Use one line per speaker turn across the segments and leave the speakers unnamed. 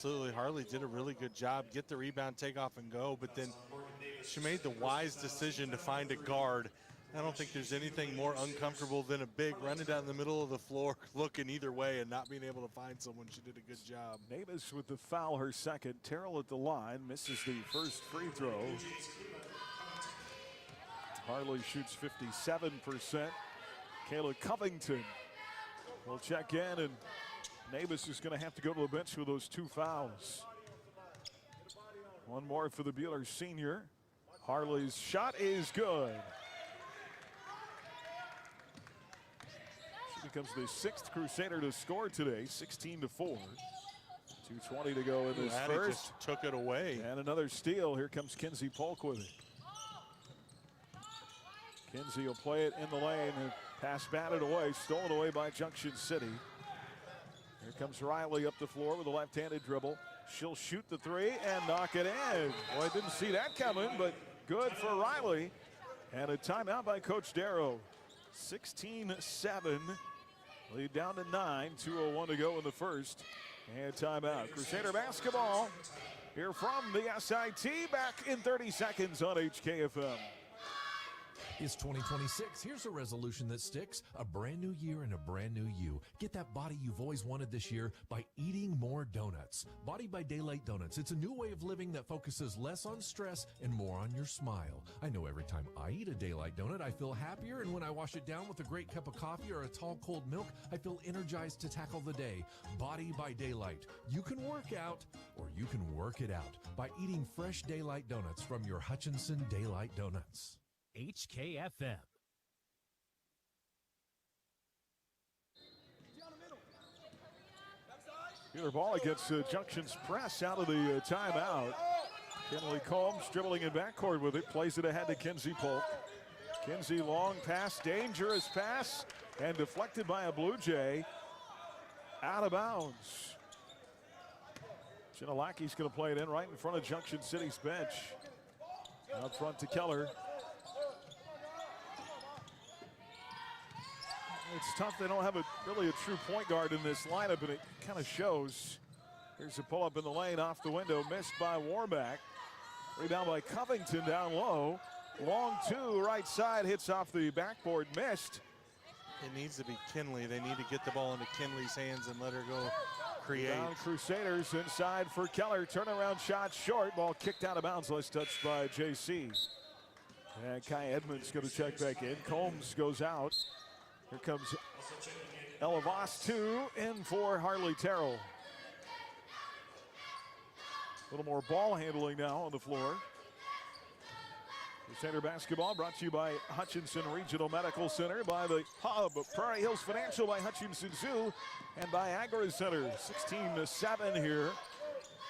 Absolutely. Harley did a really good job. Get the rebound, take off, and go. But then she made the wise decision to find a guard. I don't think there's anything more uncomfortable than a big running down the middle of the floor, looking either way and not being able to find someone. She did a good job.
Navis with the foul, her second. Terrell at the line, misses the first free throw. Harley shoots 57%. Kayla Covington will check in, and Navis is going to have to go to the bench with those 2 fouls. One more for the Buhler senior. Harley's shot is good. She becomes the 6th Crusader to score today, 16-4. 2:20 to go in this first.
Just took it away.
And another steal. Here comes Kinsey Polk with it. Kinsey will play it in the lane and pass batted away, stolen away by Junction City. Here comes Riley up the floor with a left-handed dribble. She'll shoot the 3 and knock it in. Boy, I didn't see that coming, but good for Riley. And a timeout by Coach Darrow. 16-7. Lead down to 9. 2:01 to go in the first. And timeout. Crusader basketball here from the SIT. Back in 30 seconds on HKFM.
It's 2026. Here's a resolution that sticks. A brand new year and a brand new you. Get that body you've always wanted this year by eating more donuts. Body by Daylight Donuts. It's a new way of living that focuses less on stress and more on your smile. I know every time I eat a Daylight donut, I feel happier, and when I wash it down with a great cup of coffee or a tall cold milk, I feel energized to tackle the day. Body by Daylight. You can work out or you can work it out by eating fresh Daylight Donuts from your Hutchinson Daylight Donuts.
HKFM.
Buhler ball against Junction's press out of the timeout. Kinley Combs dribbling in backcourt with it, plays it ahead to Kinsey Polk. Kinsey long pass, dangerous pass, and deflected by a Blue Jay. Out of bounds. Chinalaki's going to play it in right in front of Junction City's bench. Out front to Keller. It's tough. They don't have really a true point guard in this lineup, and it kind of shows. Here's a pull-up in the lane off the window, missed by Warmack. Rebound by Covington down low. Long 2, right side, hits off the backboard, missed.
It needs to be Kinley. They need to get the ball into Kinley's hands and let her go create.
Down Crusaders inside for Keller. Turnaround shot short. Ball kicked out of bounds, last touched by JC. And Kai Edmonds going to check back in. Combs goes out. Here comes Ella Voss, 2 in for Harley Terrell. A little more ball handling now on the floor. Crusader basketball brought to you by Hutchinson Regional Medical Center, by the Hub, Prairie Hills Financial, by Hutchinson Zoo, and by Agri Center. 16-7 here.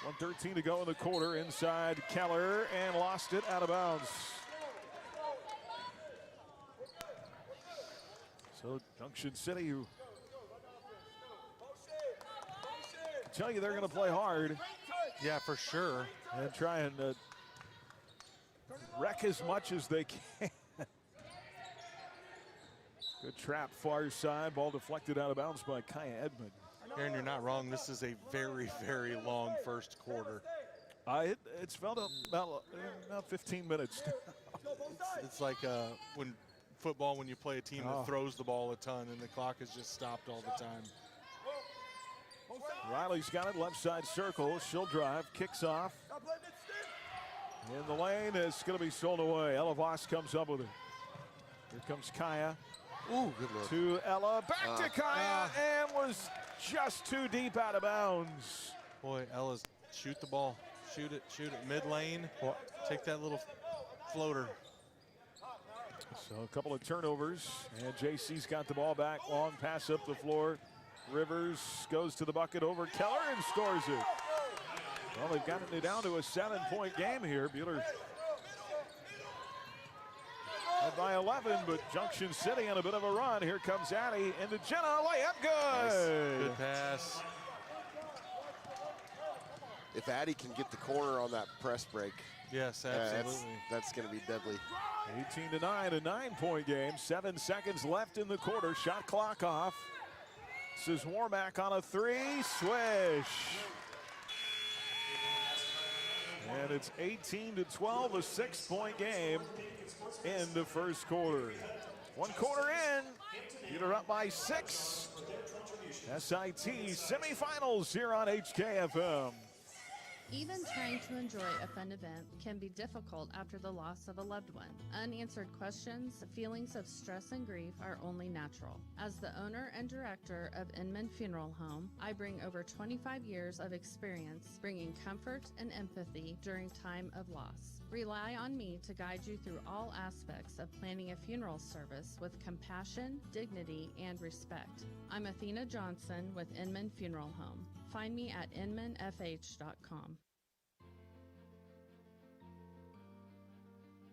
1:13 to go in the quarter. Inside Keller, and lost it out of bounds. So Junction City, who tell you they're going to play hard.
Yeah, for sure.
And try and wreck as much as they can. Good trap far side. Ball deflected out of bounds by Kaya Edmond.
Aaron, you're not wrong. This is a very, very long first quarter.
It's felt about 15 minutes.
It's like when football, when you play a team that throws the ball a ton and the clock has just stopped all the time.
Riley's got it, left side circle. She'll drive, kicks off. In the lane, it's going to be stolen away. Ella Voss comes up with it. Here comes Kaya.
Ooh, good look.
To Ella, back to Kaya, and was just too deep out of bounds.
Boy, Ella's shoot the ball. Shoot it, mid lane. Take that little floater.
So a couple of turnovers, and JC's got the ball back. Long pass up the floor. Rivers goes to the bucket over Keller and scores it. Well, they've gotten it down to a 7-point game here. Buhler led by 11, but Junction City on a bit of a run. Here comes Addie into Jenna, layup good.
Nice. Good pass.
If Addie can get the corner on that press break.
Yes, absolutely.
That's going to be deadly.
18-9, a 9-point game. 7 seconds left in the quarter. Shot clock off. This is Warmack on a 3. Swish. And it's 18-12, a 6-point game in the first quarter. 1 quarter in, Buhler up by 6. SIT semifinals here on HKFM.
Even trying to enjoy a fun event can be difficult after the loss of a loved one. Unanswered questions, feelings of stress and grief are only natural. As the owner and director of Inman Funeral Home, I bring over 25 years of experience bringing comfort and empathy during time of loss. Rely on me to guide you through all aspects of planning a funeral service with compassion, dignity, and respect. I'm Athena Johnson with Inman Funeral Home. Find me at inmanfh.com.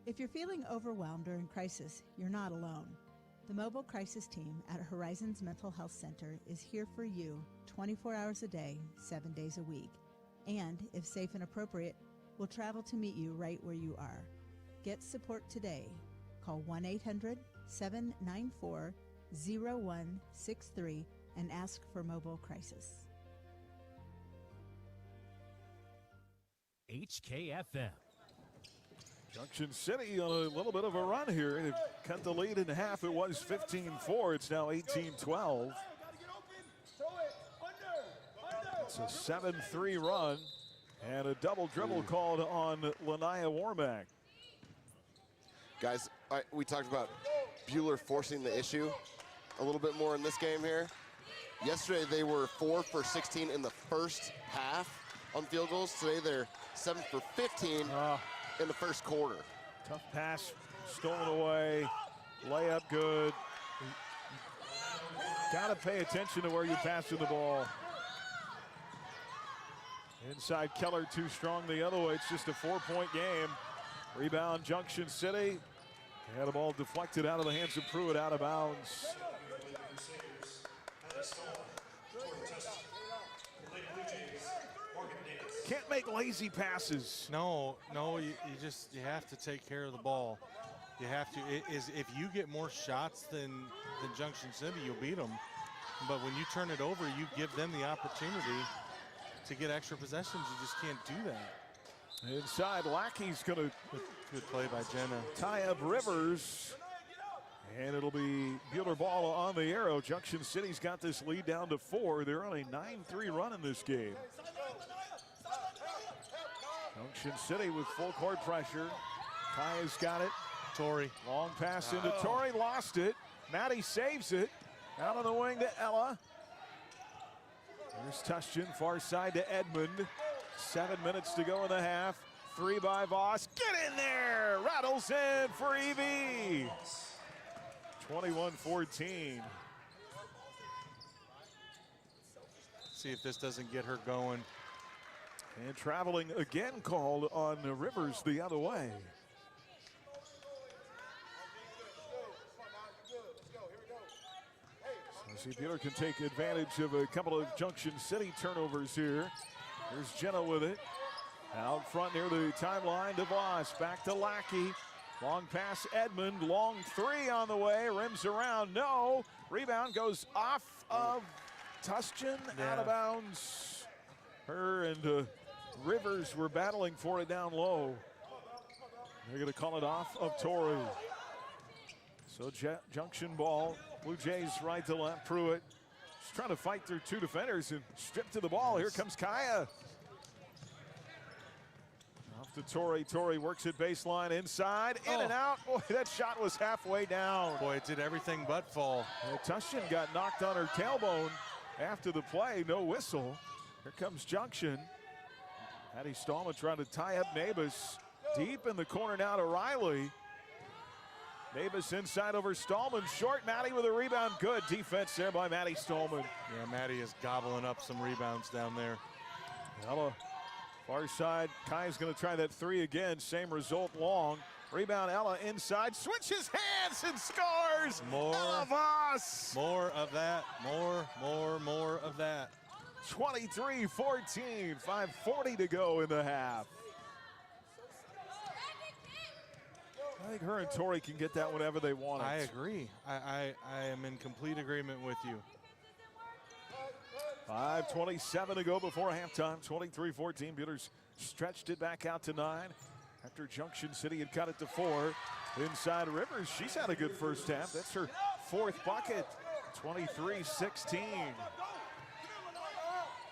If you're feeling overwhelmed during crisis, you're not alone. The mobile crisis team at Horizons Mental Health Center is here for you 24 hours a day, 7 days a week. And, if safe and appropriate, will travel to meet you right where you are. Get support today. Call 1-800-794-0163 and ask for mobile crisis.
HKFM.
Junction City on a little bit of a run here. They've cut the lead in half. It was 15-4. It's now 18-12. It's a 7-3 run and a double dribble called on Lanaya Warmack.
Guys, we talked about Buhler forcing the issue a little bit more in this game here. Yesterday they were 4 for 16 in the first half on field goals. Today they're 7 for 15 in the first quarter.
Tough pass, stolen away, layup good. Got to pay attention to where you're passing the ball. Inside Keller too strong the other way. It's just a 4-point game. Rebound Junction City. They had the ball deflected out of the hands of Pruitt, out of bounds. Can't make lazy passes.
No, you have to take care of the ball. You have to. If you get more shots than Junction City, you'll beat them. But when you turn it over, you give them the opportunity to get extra possessions. You just can't do that.
Inside, Lackey's going to
good play by Jenna.
Tie up Rivers. And it'll be Buhler ball on the arrow. Junction City's got this lead down to 4. They're on a 9-3 run in this game. Junction City with full court pressure. Kaya's got it.
Torrey.
Long pass into Torrey, lost it. Maddie saves it. Out on the wing to Ella. Here's Tushchin, far side to Edmond. 7 minutes to go in the half. 3 by Voss. Get in there! Rattles in for Evie. 21-14.
See if this doesn't get her going.
And traveling again called on Rivers the other way. So see, Buhler can take advantage of a couple of Junction City turnovers here. Here's Jenna with it. Out front near the timeline to Voss. Back to Lackey. Long pass, Edmond. Long 3 on the way. Rims around. No. Rebound goes off of Tushchin. Out of bounds. Her and Rivers were battling for it down low. They're going to call it off of Torrey. So Junction ball. Blue Jays right to left. Pruitt just trying to fight through 2 defenders and strip to the ball. Here comes Kaya. Off to Torrey. Torrey works it baseline inside. In and out. Boy, that shot was halfway down.
Boy, it did everything but fall.
Tushchin got knocked on her tailbone after the play. No whistle. Here comes Junction. Maddie Stallman trying to tie up Nabus. Deep in the corner now to Riley. Nabus inside over Stallman. Short. Maddie with a rebound. Good defense there by Maddie Stallman.
Yeah, Maddie is gobbling up some rebounds down there.
Ella, far side. Kai's going to try that 3 again. Same result, long. Rebound, Ella inside. Switches hands and scores. Ella Voss.
More of that. More of that.
23-14, 5:40 to go in the half. I think her and Torrey can get that whenever they want it.
I agree. I am in complete agreement with you.
5:27 to go before halftime. 23-14. Buhler's stretched it back out to 9 after Junction City had cut it to 4. Inside Rivers, she's had a good first half. That's her 4th bucket. 23-16.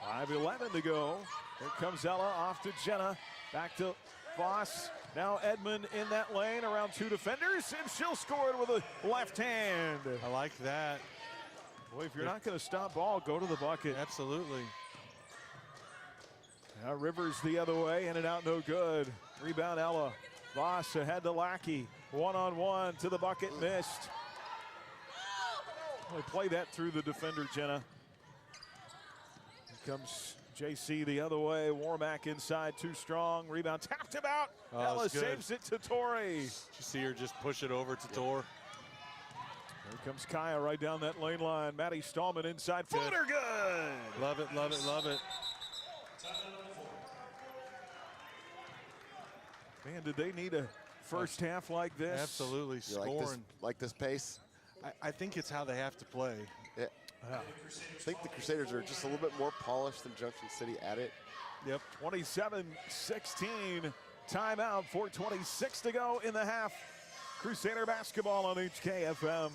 5:11 to go. Here comes Ella off to Jenna. Back to Voss. Now Edmond in that lane around 2 defenders, and she'll score it with a left hand.
I like that.
Boy, if you're not going to stop ball, go to the bucket.
Absolutely.
Now Rivers the other way, in and out, no good. Rebound Ella. Voss ahead to Lackey. 1-on-1 to the bucket, missed. They play that through the defender, Jenna. Here comes JC the other way. Warmack inside, too strong. Rebound tapped him out. Ella saves it to Torrey.
Did you see her just push it over to Tor?
Here comes Kaya right down that lane line. Maddie Stallman inside. Floater good.
Love it, love it, love it.
Man, did they need a first half like this?
Absolutely,
You
scoring.
like this pace?
I think it's how they have to play.
Yeah. I think the Crusaders are just a little bit more polished than Junction City at it.
Yep.
27-16. Timeout. 4:26 to go in the half. Crusader basketball on HKFM.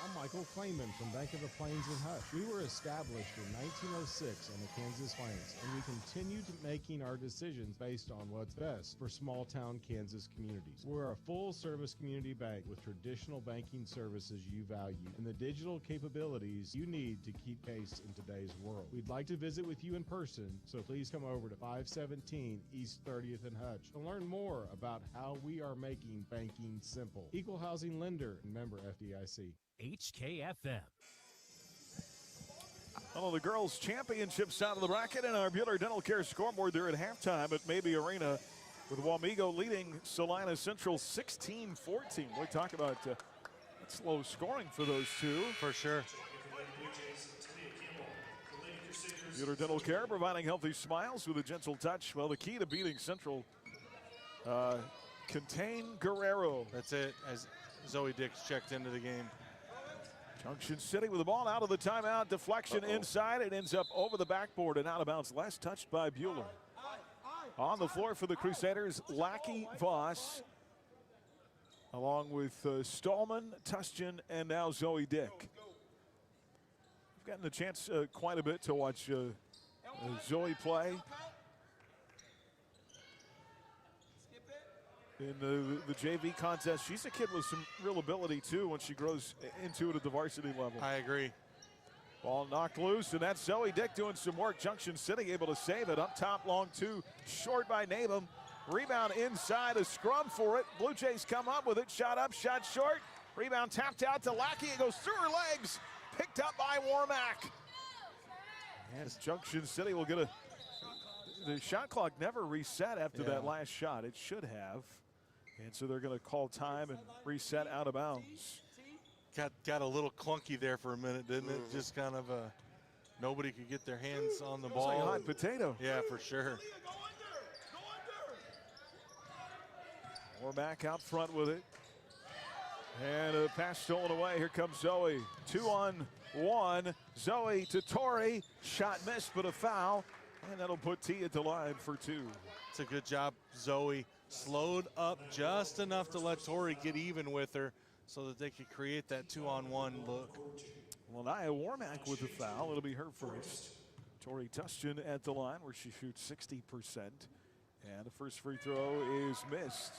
I'm Michael Clayman from Bank of the Plains in Hutch. We were established in 1906 on the Kansas Plains, and we continued making our decisions based on what's best for small-town Kansas communities. We're a full-service community bank with traditional banking services you value and the digital capabilities you need to keep pace in today's world. We'd like to visit with you in person, so please come over to 517 East 30th and Hutch to learn more about how we are making banking simple. Equal housing lender and member FDIC.
HKFM.
Well, the girls' championships out of the bracket and our Buhler Dental Care scoreboard there at halftime at Mabee Arena with Wamego leading Salina Central 16-14. We talk about slow scoring for those two.
For sure.
Buhler Dental Care providing healthy smiles with a gentle touch. Well, the key to beating Central, contain Guerrero.
That's it, as Zoe Dix checked into the game.
Junction City with the ball out of the timeout. Deflection inside. It ends up over the backboard and out of bounds. Last touched by Buhler. On the floor for the Crusaders, Lackey, Voss, along with Stallman, Tustian, and now Zoe Dick. We've gotten a chance quite a bit to watch Zoe play. In the JV contest, she's a kid with some real ability too when she grows into it at the varsity level.
I agree.
Ball knocked loose, and that's Zoe Dick doing some work. Junction City able to save it. Up top, long 2, short by Nabum. Rebound inside, a scrum for it. Blue Jays come up with it. Shot up, shot short. Rebound tapped out to Lackey. It goes through her legs. Picked up by Warmack. And Junction City will get the shot clock never reset after that last shot. It should have. And so they're going to call time and reset out of bounds.
Got a little clunky there for a minute, didn't it? Just kind of nobody could get their hands on the ball.
Like a hot potato.
Yeah, for sure.
We're back out front with it. And a pass stolen away. Here comes Zoe. 2-on-1. Zoe to Torrey. Shot missed, but a foul. And that'll put T at the line for 2.
It's a good job, Zoe. Slowed up just enough to let Torrey get even with her so that they could create that 2-on-1 look.
Well, Nia Warmack with the foul. It'll be her first. Torrey Tustian at the line where she shoots 60%. And the first free throw is missed.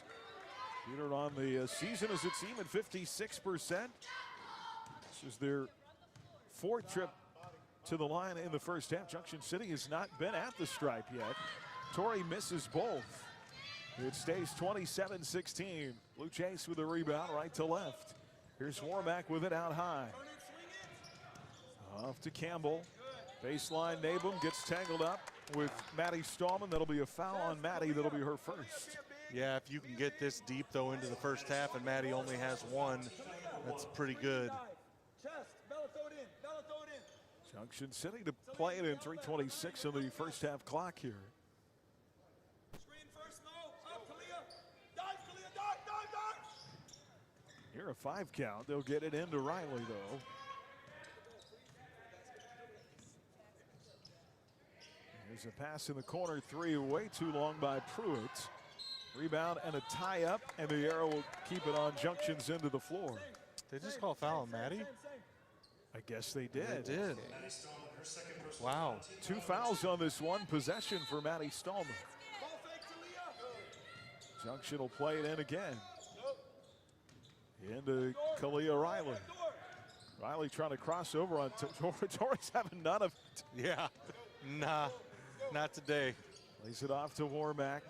Buhler on the season as a team at 56%. This is their 4th trip to the line in the first half. Junction City has not been at the stripe yet. Torrey misses both. It stays 27-16. Blue Jays with the rebound right to left. Here's Warmack with it out high. Off to Campbell. Baseline, Nabum gets tangled up with Maddie Stallman. That'll be a foul on Maddie. That'll be her first.
Yeah, if you can get this deep, though, into the first half and Maddie only has 1, that's pretty good.
Junction City to play it in 3:26 on the first half clock here. Here a 5 count. They'll get it into Riley though. There's a pass in the corner, three way too long by Pruitt. Rebound and a tie up, and the arrow will keep it on Junction's end of the floor.
They just call foul on Maddie?
I guess they did.
They did. Wow.
2 fouls on this one possession for Maddie Stallman. Junction will play it in again. Into Kalia Riley. Riley trying to cross over on Torres having none of it.
Yeah. Nah, not today.
Lays it off to Warmack.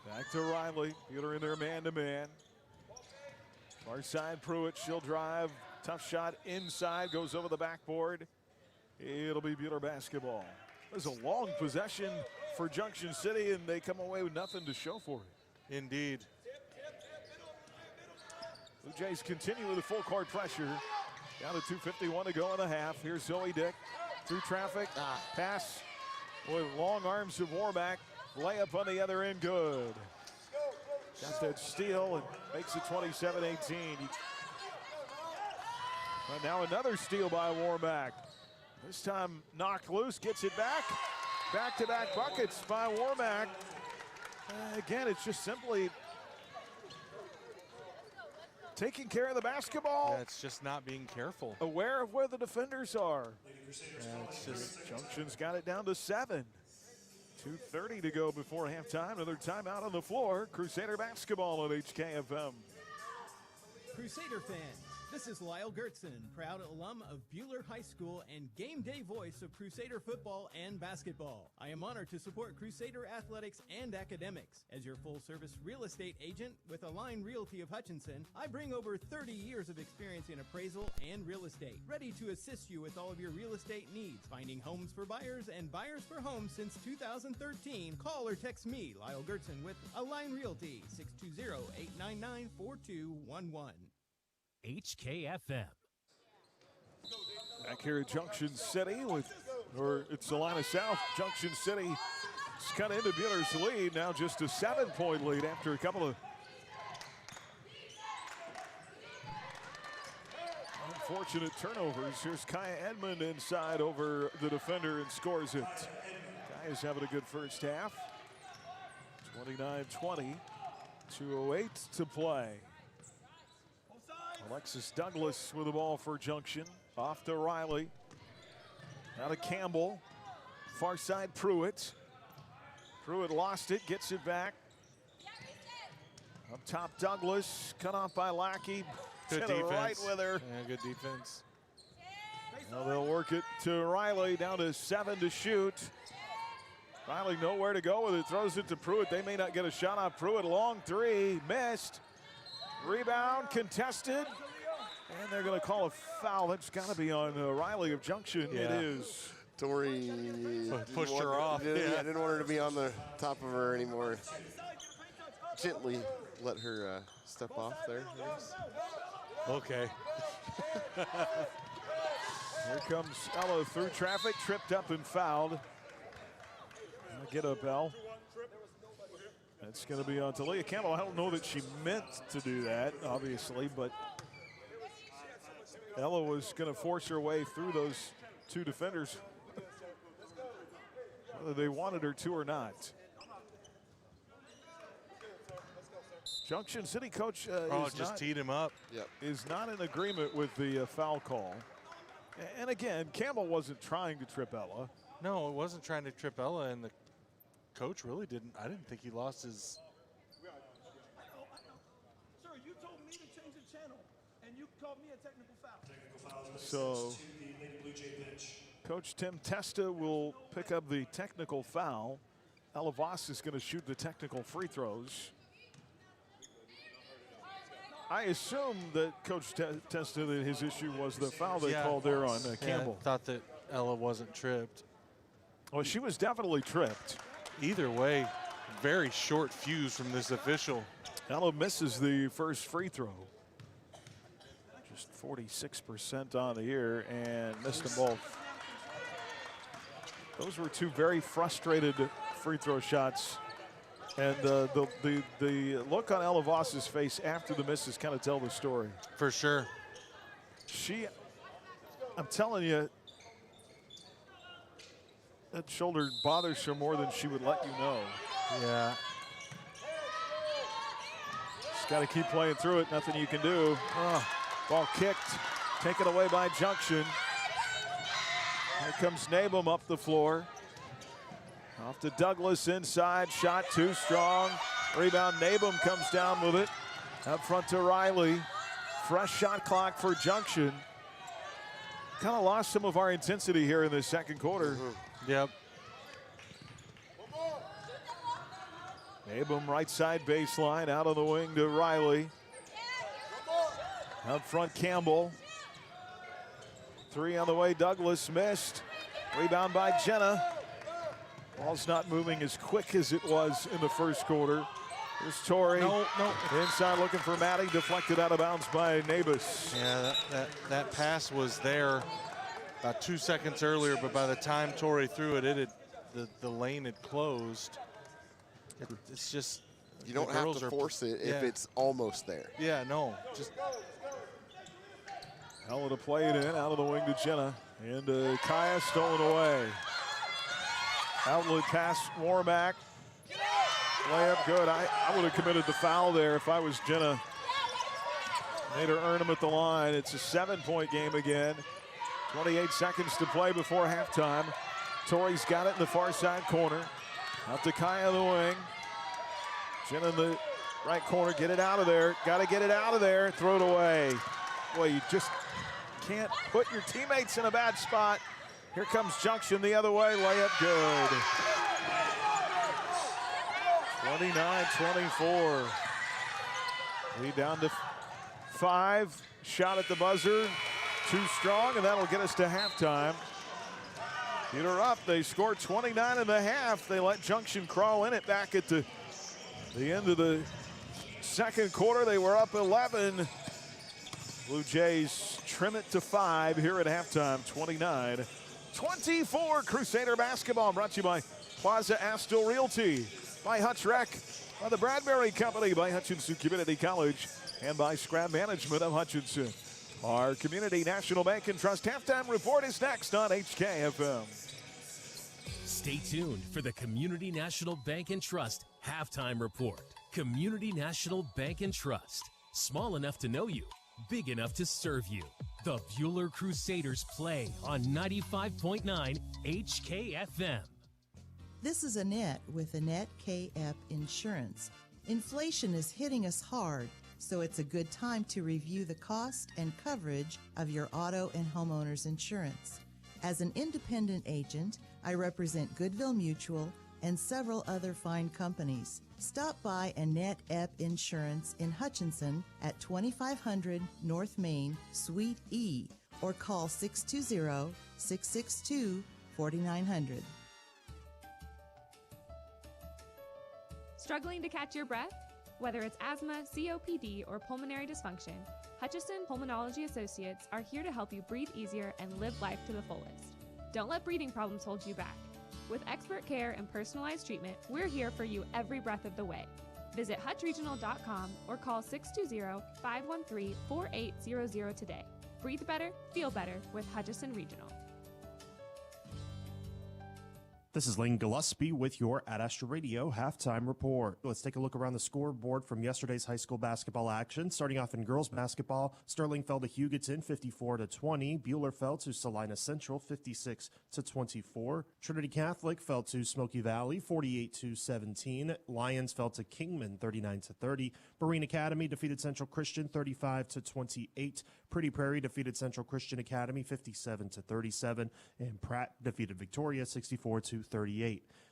Back to Riley. Buhler in there man-to-man. Far side Pruitt, she'll drive. Tough shot inside, goes over the backboard. It'll be Buhler basketball. There's a long possession for Junction City, and they come away with nothing to show for it.
Indeed.
Blue Jays continue with the full court pressure. Down to 2:51 to go in the half. Here's Zoe Dick through traffic. Pass with long arms of Warmack. Layup on the other end, good. Got that steal and makes it 27-18. And now another steal by Warmack. This time knocked loose, gets it back. Back-to-back buckets by Warmack. Again, it's just simply taking care of the basketball.
Yeah, it's just not being careful.
Aware of where the defenders are.
Yeah, it's just
Junction's got it down to 7. 2:30 to go before halftime. Another timeout on the floor. Crusader basketball on HKFM.
Crusader fans, this is Lyle Gertzen, proud alum of Buhler High School and game day voice of Crusader football and basketball. I am honored to support Crusader athletics and academics. As your full-service real estate agent with Align Realty of Hutchinson, I bring over 30 years of experience in appraisal and real estate, ready to assist you with all of your real estate needs, finding homes for buyers and buyers for homes since 2013. Call or text me, Lyle Gertzen, with Align Realty, 620-899-4211.
HKFM.
Back here at Junction City it's Salina South. Junction City has cut into Buhler's lead. Now just a 7-point lead after a couple of unfortunate turnovers. Here's Kaya Edmond inside over the defender and scores it. Kaya's having a good first half. 29-20. 2:08 to play. Alexis Douglas with the ball for Junction. Off to Riley. Now to Campbell. Far side Pruitt. Pruitt lost it, gets it back. Up top Douglas, cut off by Lackey.
Good
to the
defense.
right with her.
Yeah, good defense.
Now they'll work it to Riley, down to 7 to shoot. Riley nowhere to go with it, throws it to Pruitt. They may not get a shot off Pruitt. Long three, missed. Rebound contested, and they're going to call a foul. That's got to be on Riley of Junction.
Yeah.
It is.
Tori
Pushed her off.
I didn't want her to be on the top of her anymore. Gently let her step off there.
Okay.
Here comes Ella through traffic, tripped up and fouled. Get up, Elle. That's going to be on Talia Campbell. I don't know that she meant to do that, obviously, but Ella was going to force her way through those two defenders, whether they wanted her to or not. Junction City coach
teed him up.
is not in agreement with the foul call. And again, Campbell wasn't trying to trip Ella.
No, it wasn't trying to trip Ella, and the coach really didn't. I didn't think he lost his.
Sir, you told me to change the channel, and you called me a technical foul.
So, Coach Tim Testa will pick up the technical foul. Ella Voss is going to shoot the technical free throws. I assume that Coach Testa, that his issue was the foul they called there on Campbell.
I thought that Ella wasn't tripped.
Well, she was definitely tripped.
Either way, very short fuse from this official.
Ella misses the first free throw. Just 46% on the year and missed them both. Those were two very frustrated free throw shots. And the look on Ella Voss's face after the misses kind of tell the story.
For sure.
I'm telling you, That shoulder bothers her more than she would let you know.
Yeah.
Just got to keep playing through it. Nothing you can do. Ball kicked. Taken away by Junction. Here comes Nabum up the floor. Off to Douglas inside. Shot too strong. Rebound. Nabum comes down with it. Up front to Riley. Fresh shot clock for Junction. Kind of lost some of our intensity here in the second quarter.
Yep.
Nabum right side baseline. Out on the wing to Riley. Up front Campbell. Three on the way. Douglas missed. Rebound by Jenna. Ball's not moving as quick as it was in the first quarter. Here's Torrey.
No.
Inside looking for Maddie. Deflected out of bounds by Nabus.
Yeah, that pass was there about 2 seconds earlier, but by the time Torrey threw it, the lane had closed. It's just
you don't have to force it if it's almost there.
Yeah, no, just.
Hell to play it in, out of the wing to Jenna. And Kaya stolen away. Outlet pass, Warmack. Layup good. I would have committed the foul there if I was Jenna. Made her earn him at the line. It's a 7-point game again. 28 seconds to play before halftime. Torrey's got it in the far side corner. Out to Kaya the wing. Jenna in the right corner. Get it out of there. Got to get it out of there. Throw it away. Boy, you just can't put your teammates in a bad spot. Here comes Junction the other way. Layup good. 29-24. Lead down to 5. Shot at the buzzer. Too strong, and that'll get us to halftime. Peter up. They scored 29 in the half. They let Junction crawl in it back at the end of the second quarter. They were up 11. Blue Jays trim it to 5 here at halftime. 29-24. Crusader basketball brought to you by Plaza Astor Realty, by Hutch Rec, by the Bradbury Company, by Hutchinson Community College, and by Scrap Management of Hutchinson. Our Community National Bank and Trust halftime report is next on HKFM.
Stay tuned for the Community National Bank and Trust halftime report. Community National Bank and Trust. Small enough to know you, big enough to serve you. The Buhler Crusaders play on 95.9 HKFM.
This is Annette with Annette KF Insurance. Inflation is hitting us hard, so it's a good time to review the cost and coverage of your auto and homeowners insurance. As an independent agent, I represent Goodville Mutual and several other fine companies. Stop by Annette Epp Insurance in Hutchinson at 2500 North Main, Suite E, or call 620-662-4900.
Struggling to catch your breath? Whether it's asthma, COPD, or pulmonary dysfunction, Hutchison Pulmonology Associates are here to help you breathe easier and live life to the fullest. Don't let breathing problems hold you back. With expert care and personalized treatment, we're here for you every breath of the way. Visit hutchregional.com or call 620-513-4800 today. Breathe better, feel better with Hutchison Regional.
This is Lane Gillespie with your Ad Astra Radio halftime report. Let's take a look around the scoreboard from yesterday's high school basketball action. Starting off in girls basketball, Sterling fell to Hugoton 54-20. Buhler fell to Salina Central 56-24. Trinity Catholic fell to Smoky Valley 48-17. Lions fell to Kingman 39-30. Berrien Academy defeated Central Christian 35-28. Pretty Prairie defeated Central Christian Academy 57-37. And Pratt defeated Victoria 64-38.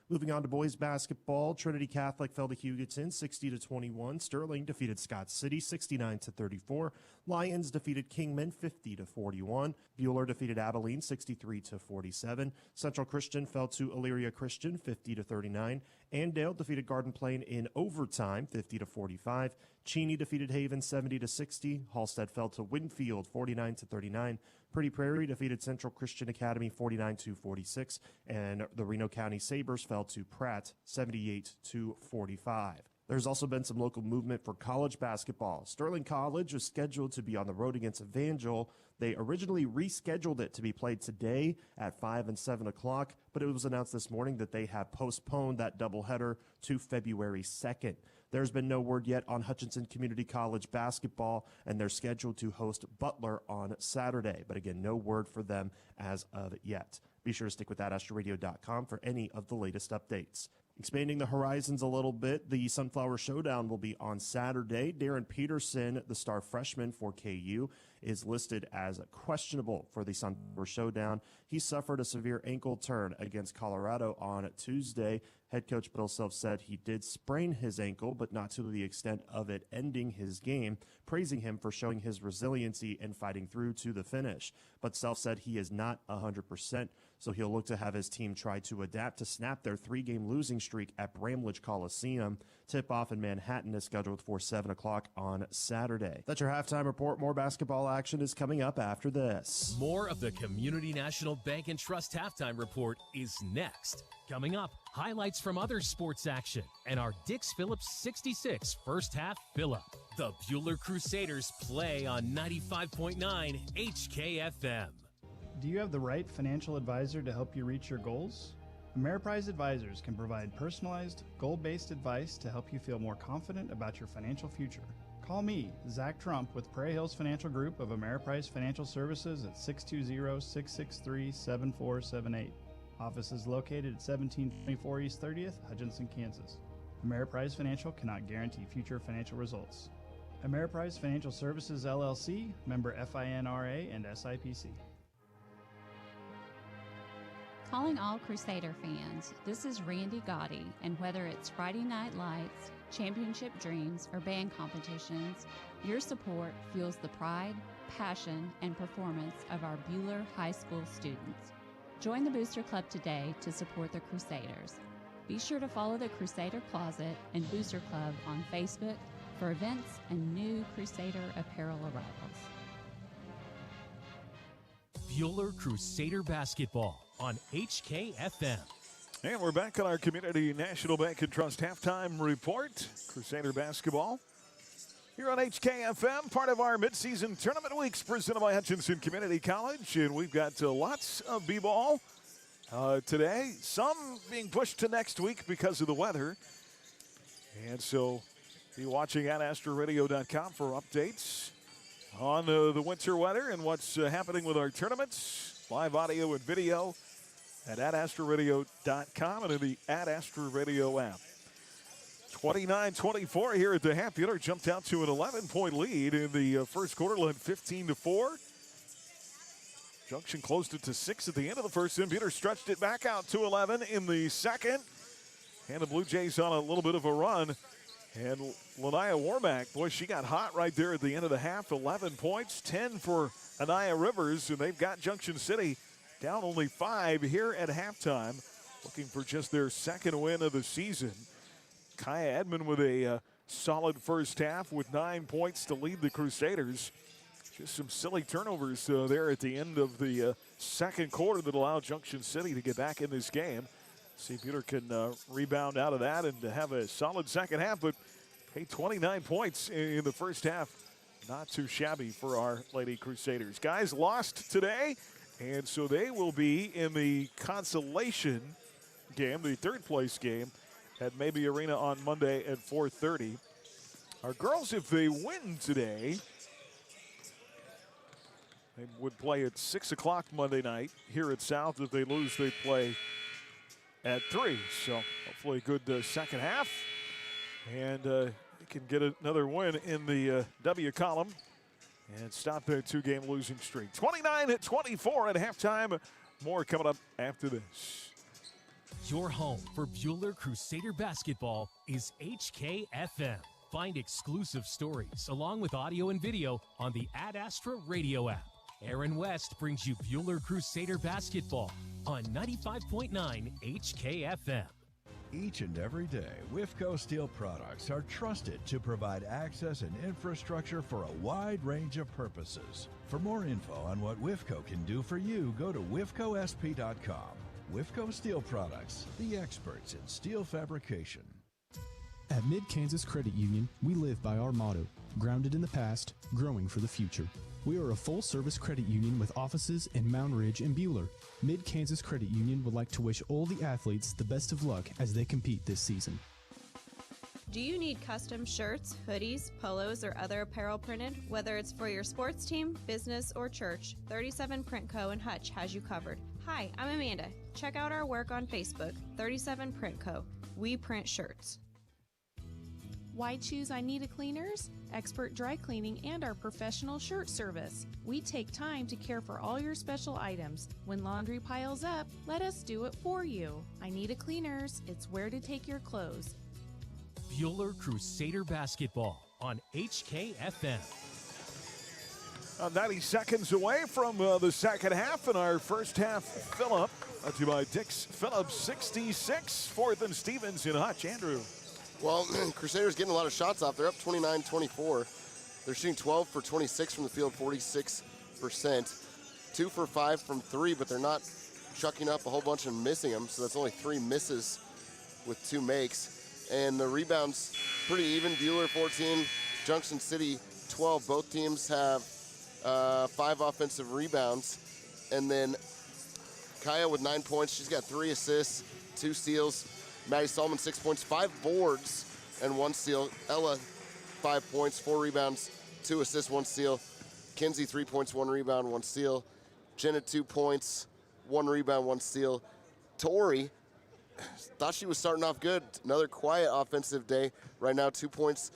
Moving on to boys basketball, Trinity Catholic fell to Hugoton 60-21. Sterling defeated Scott City 69-34. Lions defeated Kingman 50-41. Buhler defeated Abilene 63-47. Central Christian fell to Elyria Christian 50-39. Andale defeated Garden Plain in overtime 50-45. Cheney defeated Haven 70-60. Halstead fell to Winfield 49-39. Pretty Prairie defeated Central Christian Academy 49-46, and the Reno County Sabres fell to Pratt 78-45. There's also been some local movement for college basketball. Sterling College is scheduled to be on the road against Evangel. They originally rescheduled it to be played today at 5 and 7 o'clock, but it was announced this morning that they have postponed that doubleheader to February 2nd. There's been no word yet on Hutchinson Community College basketball, and they're scheduled to host Butler on Saturday. But again, no word for them as of yet. Be sure to stick with AdAstraRadio.com for any of the latest updates. Expanding the horizons a little bit, the Sunflower Showdown will be on Saturday. Darren Peterson, the star freshman for KU, is listed as questionable for the Sunflower Showdown. He suffered a severe ankle turn against Colorado on Tuesday. Head coach Bill Self said he did sprain his ankle, but not to the extent of it ending his game, praising him for showing his resiliency and fighting through to the finish. But Self said he is not 100%, so he'll look to have his team try to adapt to snap their 3-game losing streak at Bramlage Coliseum. Tip-off in Manhattan is scheduled for 7 o'clock on Saturday. That's your halftime report. More basketball action is coming up after this.
More of the Community National Bank and Trust halftime report is next. Coming up, highlights from other sports action and our Dix Phillips 66 first half fill-up. The Buhler Crusaders play on 95.9 HKFM.
Do you have the right financial advisor to help you reach your goals? Ameriprise Advisors can provide personalized, goal-based advice to help you feel more confident about your financial future. Call me, Zach Trump, with Prairie Hills Financial Group of Ameriprise Financial Services at 620-663-7478. Office is located at 1724 East 30th, Hutchinson, Kansas. Ameriprise Financial cannot guarantee future financial results. Ameriprise Financial Services, LLC, member FINRA and SIPC.
Calling all Crusader fans, this is Randy Gotti, and whether it's Friday Night Lights, championship dreams, or band competitions, your support fuels the pride, passion, and performance of our Buhler High School students. Join the Booster Club today to support the Crusaders. Be sure to follow the Crusader Closet and Booster Club on Facebook for events and new Crusader apparel arrivals.
Buhler Crusader basketball on HKFM.
And we're back on our Community National Bank and Trust halftime report. Crusader basketball here on HKFM, part of our midseason tournament weeks presented by Hutchinson Community College. And we've got lots of b-ball today, some being pushed to next week because of the weather. And so be watching at AstraRadio.com for updates on the winter weather and what's happening with our tournaments. Live audio and video at AstraRadio.com and in the Ad Astra Radio app. 29-24 here at the half. Buhler jumped out to an 11-point lead in the first quarter, led 15-4. Junction closed it to 6 at the end of the first, and Buhler stretched it back out to 11 in the second. And the Blue Jays on a little bit of a run. And Lanaya Warmack, boy, she got hot right there at the end of the half. 11 points, 10 for Anaya Rivers, and they've got Junction City down only 5 here at halftime, looking for just their second win of the season. Kaya Edmond with a solid first half with 9 points to lead the Crusaders. Just some silly turnovers there at the end of the second quarter that allowed Junction City to get back in this game. See if Buhler can rebound out of that and have a solid second half, but hey, 29 points in the first half. Not too shabby for our Lady Crusaders. Guys lost today, and so they will be in the consolation game, the third place game, at Maybe Arena on Monday at 4:30. Our girls, if they win today, they would play at 6 o'clock Monday night here at South. If they lose, they play at 3. So hopefully a good second half. And they can get another win in the W column and stop their 2-game losing streak. 29-24 at halftime. More coming up after this.
Your home for Buhler Crusader basketball is HKFM. Find exclusive stories along with audio and video on the Ad Astra Radio app. Aaron West brings you Buhler Crusader basketball on 95.9 HKFM.
Each and every day, WIFCO steel products are trusted to provide access and infrastructure for a wide range of purposes. For more info on what WIFCO can do for you, go to WIFCOSP.com. WIFCO Steel Products, the experts in steel fabrication.
At Mid-Kansas Credit Union, we live by our motto, grounded in the past, growing for the future. We are a full-service credit union with offices in Mound Ridge and Buhler. Mid-Kansas Credit Union would like to wish all the athletes the best of luck as they compete this season.
Do you need custom shirts, hoodies, polos, or other apparel printed? Whether it's for your sports team, business, or church, 37 Print Co. in Hutch has you covered. Hi, I'm Amanda. Check out our work on Facebook, 37 Print Co. We print shirts.
Why choose I Need a Cleaners? Expert dry cleaning and our professional shirt service. We take time to care for all your special items. When laundry piles up, let us do it for you. I Need a Cleaners. It's where to take your clothes.
Buhler Crusader Basketball on HKFM.
90 seconds away from the second half in our first half fill-up. Brought to you by Dick's Phillips 66, 4th and Stevens in Hutch. Andrew.
Well, Crusaders getting a lot of shots off. They're up 29-24. They're shooting 12 for 26 from the field, 46%. 2 for 5 from 3, but they're not chucking up a whole bunch and missing them, so that's only 3 misses with 2 makes. And the rebounds, pretty even. Buhler 14, Junction City 12. Both teams have 5 offensive rebounds. And then Kaya with 9 points. She's got 3 assists, 2 steals. Maddie Solomon 6 points, 5 boards, and 1 steal. Ella 5 points, 4 rebounds, 2 assists, 1 steal. Kinsey 3 points, 1 rebound, 1 steal. Jenna 2 points, 1 rebound, 1 steal. Tori thought she was starting off good. Another quiet offensive day. Right now 2 points.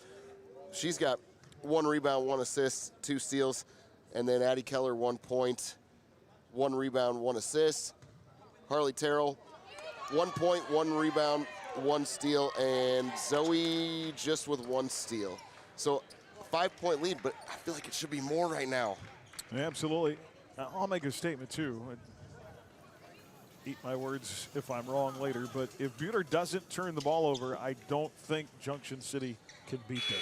She's got 1 rebound, 1 assist, 2 steals. And then Addie Keller 1 point, 1 rebound, 1 assist. Harley Terrell 1 point, 1 rebound, 1 steal, and Zoe just with 1 steal. So a 5-point lead, but I feel like it should be more right now.
Absolutely. I'll make a statement too. Eat my words if I'm wrong later, but if Buhler doesn't turn the ball over, I don't think Junction City can beat them.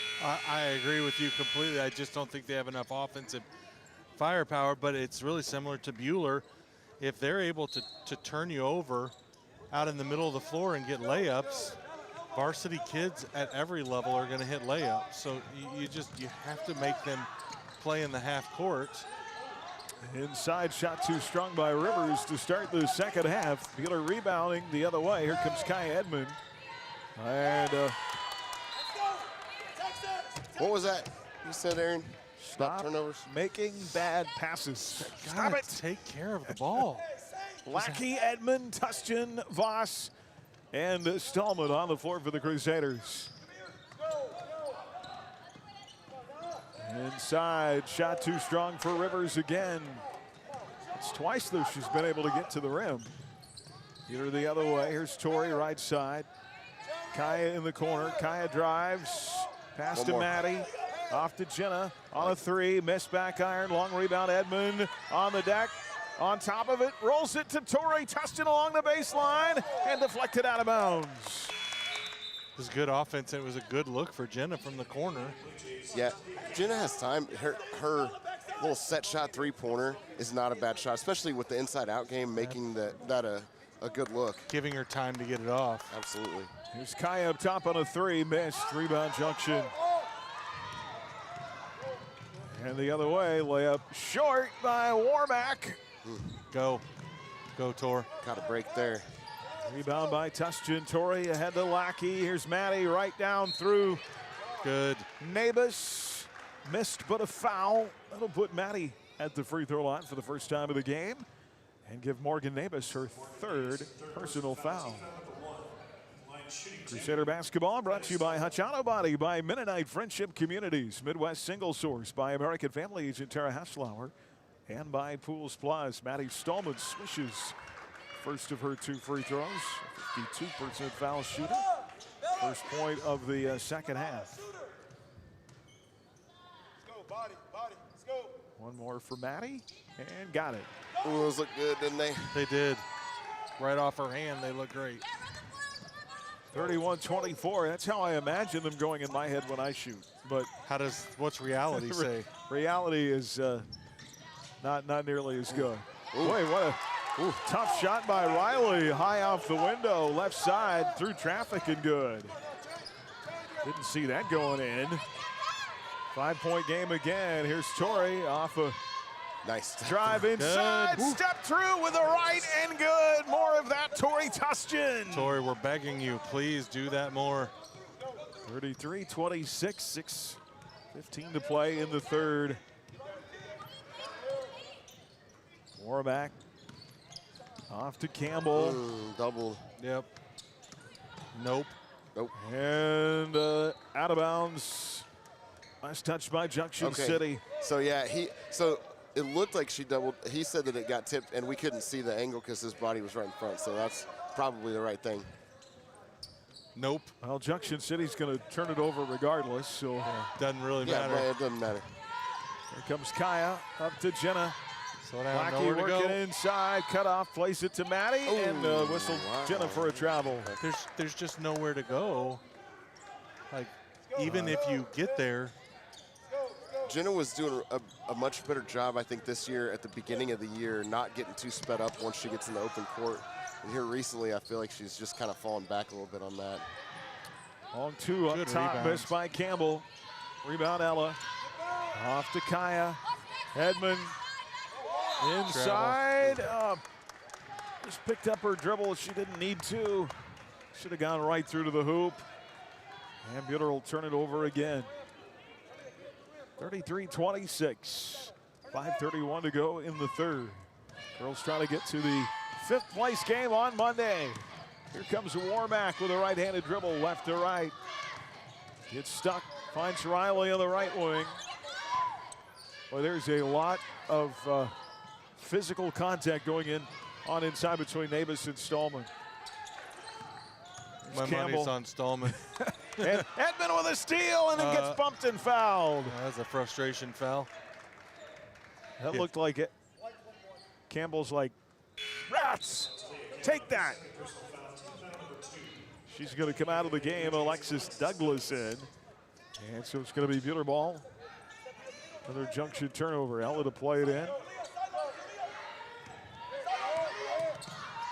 I agree with you completely. I just don't think they have enough offensive firepower, but it's really similar to Buhler. If they're able to turn you over out in the middle of the floor and get layups, varsity kids at every level are going to hit layups. So you have to make them play in the half court.
Inside shot too strong by Rivers to start the second half. Buhler rebounding the other way. Here comes Kai Edmond. And
what was that you said, Aaron?
Stop turnovers. Making bad passes. Stop it.
Take care of the ball.
Lackey, Edmond, Tustin, Voss, and Stallman on the floor for the Crusaders. Inside, shot too strong for Rivers again. It's twice though she's been able to get to the rim. Get her the other way. Here's Tori, right side. Kaya in the corner. Kaya drives. Pass to Maddie. Off to Jenna on a 3. Missed back iron. Long rebound. Edmond on the deck. On top of it, rolls it to Tori Tustin along the baseline and deflected out of bounds.
It was good offense. It was a good look for Jenna from the corner.
Yeah, Jenna has time. Her little set shot 3-pointer is not a bad shot, especially with the inside-out game, making that a good look.
Giving her time to get it off.
Absolutely.
Here's Kaya up top on a 3, missed. Rebound Junction. And the other way, layup short by Warmack.
Go, Tor.
Got a break there.
Rebound by Tustin. Tori ahead to Lackey. Here's Maddie right down through.
Good.
Nabus missed, but a foul. That'll put Maddie at the free throw line for the first time of the game and give Morgan Nabus her 3rd personal foul. Crusader basketball brought to you by Hutch Auto Body, by Mennonite Friendship Communities, Midwest Single Source, by American Family Agent Tara Haslauer, and by Pools Plus. Maddie Stallman swishes first of her 2 free throws. 52% foul shooter. First point of the second half. One more for Maddie, and got it.
Ooh, those look good, didn't they?
They did. Right off her hand, they look great.
31-24. That's how I imagine them going in my head when I shoot. But
what's reality say?
Reality is not nearly as good. Boy, what a tough shot by Riley. High off the window, left side, through traffic and good. Didn't see that going in. 5-point game again. Here's Torrey off a
nice
drive inside. Step through with the right and good. More of that, Torrey Tustin.
Torrey, we're begging you, please do that more.
33-26, 6:15 to play in the third. Warmack off to Campbell.
Double.
Yep. Nope.
And out of bounds. Last touch by Junction City.
So yeah, so it looked like she doubled. He said that it got tipped, and we couldn't see the angle because his body was right in front. So that's probably the right thing.
Nope.
Well, Junction City's going to turn it over regardless. So
doesn't really matter.
Yeah, it doesn't matter.
Here comes Kaya up to Jenna.
So down,
Blackie
nowhere to
working
go.
inside, cut off, plays it to Maddie, and whistle Jenna for a travel.
There's just nowhere to go. Like, even if you get there.
Jenna was doing a much better job, I think, this year at the beginning of the year, not getting too sped up once she gets in the open court. And here recently, I feel like she's just kind of fallen back a little bit on that.
Long two up top, missed by Campbell. Rebound Ella. Off to Kaya. Edmond inside. Just picked up her dribble. She didn't need to. Should have gone right through to the hoop. And Buhler will turn it over again. 33-26. 5:31 to go in the third. Girls trying to get to the 5th place game on Monday. Here comes Warmack with a right-handed dribble, left to right. Gets stuck, finds Riley on the right wing. Well, there's a lot of physical contact going on inside between Navis and Stallman.
My money's on Stallman.
And Edmond with a steal, and then gets bumped and fouled.
That's a frustration foul.
That looked like it. Campbell's like, rats, take that. She's going to come out of the game. Alexis Douglas in. And so it's going to be Buhler ball. Another Junction turnover. Ella to play it in.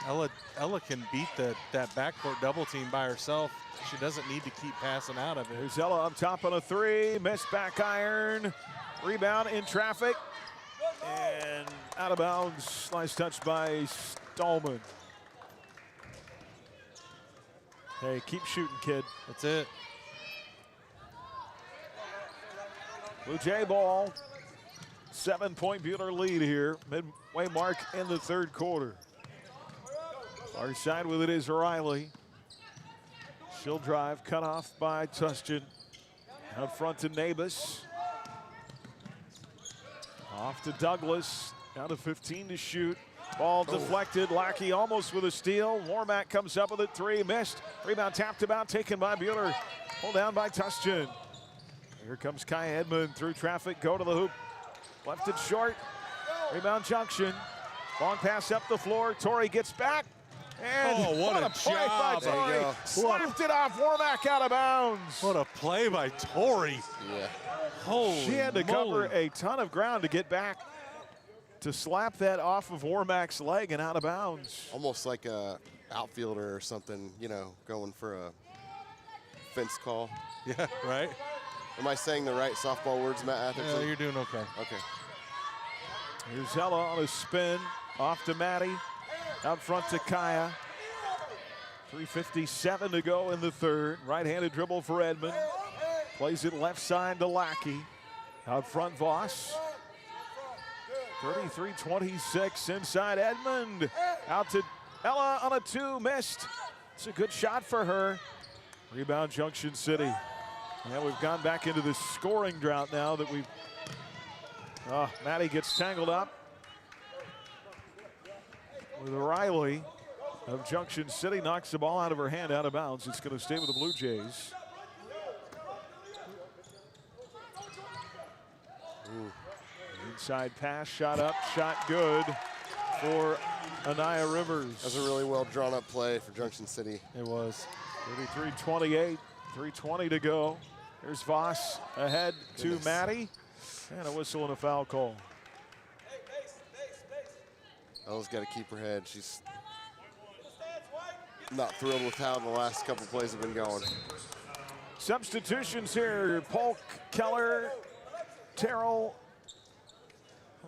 Ella can beat that backcourt double team by herself. She doesn't need to keep passing out of it.
There's Ella up top on a three. Missed back iron. Rebound in traffic. And out of bounds. Nice touch by Stallman. Hey, keep shooting, kid.
That's it.
Blue Jay ball. 7-point Buhler lead here. Midway mark in the third quarter. Far side with it is Riley. She'll drive, cut off by Tustin. Out front to Nabis. Off to Douglas. Down to 15 to shoot. Ball deflected. Lackey almost with a steal. Warmack comes up with a three. Missed. Rebound tapped about. Taken by Buhler. Pulled down by Tustin. Here comes Kai Edmond through traffic. Go to the hoop. Left it short. Rebound Junction. Long pass up the floor. Torrey gets back. And
what a
play
job.
by Torrey. Slapped it off. Warmack out of bounds.
What a play by Torrey.
Yeah.
Holy
She had to
moly.
cover a ton of ground to get back to slap that off of Warmack's leg and out of bounds.
Almost like a outfielder or something, you know, going for a fence call.
Yeah, right?
Am I saying the right softball words, Matt Atherton?
Yeah, you're doing okay.
Okay.
Here's Ella on a spin. Off to Maddie. Out front to Kaya. 3:57 to go in the third. Right-handed dribble for Edmond. Plays it left side to Lackey. Out front Voss. 33-26 inside Edmond. Out to Ella on a two. Missed. It's a good shot for her. Rebound Junction City. Yeah, we've gone back into this scoring drought now that we've. Maddie gets tangled up with Riley of Junction City. Knocks the ball out of her hand, out of bounds. It's going to stay with the Blue Jays. Inside pass, shot up, shot good for Anaya Rivers.
That was a really well drawn up play for Junction City.
It was.
33-28, 3:20 to go. There's Voss ahead to Maddie. And a whistle and a foul call.
Ella's got to keep her head. She's not thrilled with how the last couple plays have been going.
Substitutions here. Polk, Keller, Terrell,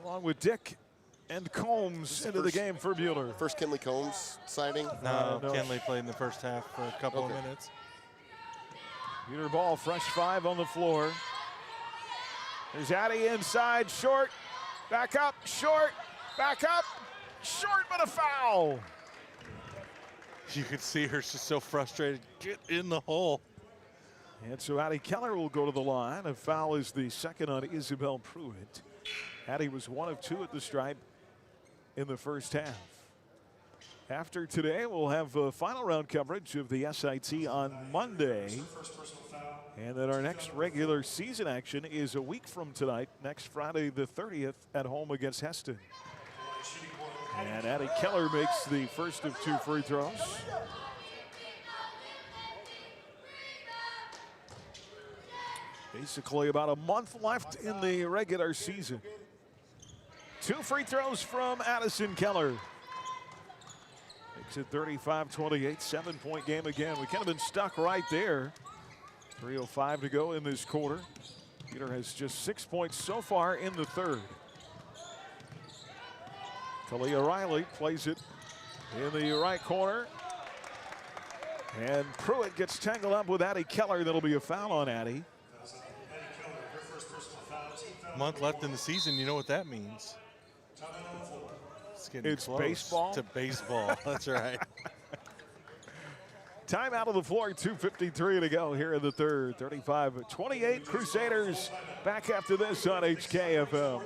along with Dick and Combs into the game for Buhler.
First Kinley Combs sighting?
No, Kinley played in the first half for a couple of minutes.
Buhler ball, fresh 5 on the floor. There's Addy inside, short, back up, short, back up, short, but a foul.
You could see her, she's so frustrated. Get in the hole.
And so Addie Keller will go to the line. A foul is the second on Isabel Pruitt. Addie was 1 of 2 at the stripe in the first half. After today, we'll have final round coverage of the SIT on Monday. And then our next regular season action is a week from tonight, next Friday the 30th at home against Heston. And Addie Keller makes the first of 2 free throws. Basically about a month left in the regular season. 2 free throws from Addison Keller. Makes it 35-28, 7-point game again. We kind of been stuck right there. 3:05 to go in this quarter. Peter has just 6 points so far in the third. Kalia Riley plays it in the right corner. And Pruitt gets tangled up with Addie Keller. That'll be a foul on Addie.
A month left in the season, you know what that means.
It's
close
baseball?
to baseball. That's right.
Time out of the floor, 2:53 to go here in the third. 35-28 Crusaders back after this on HKFM.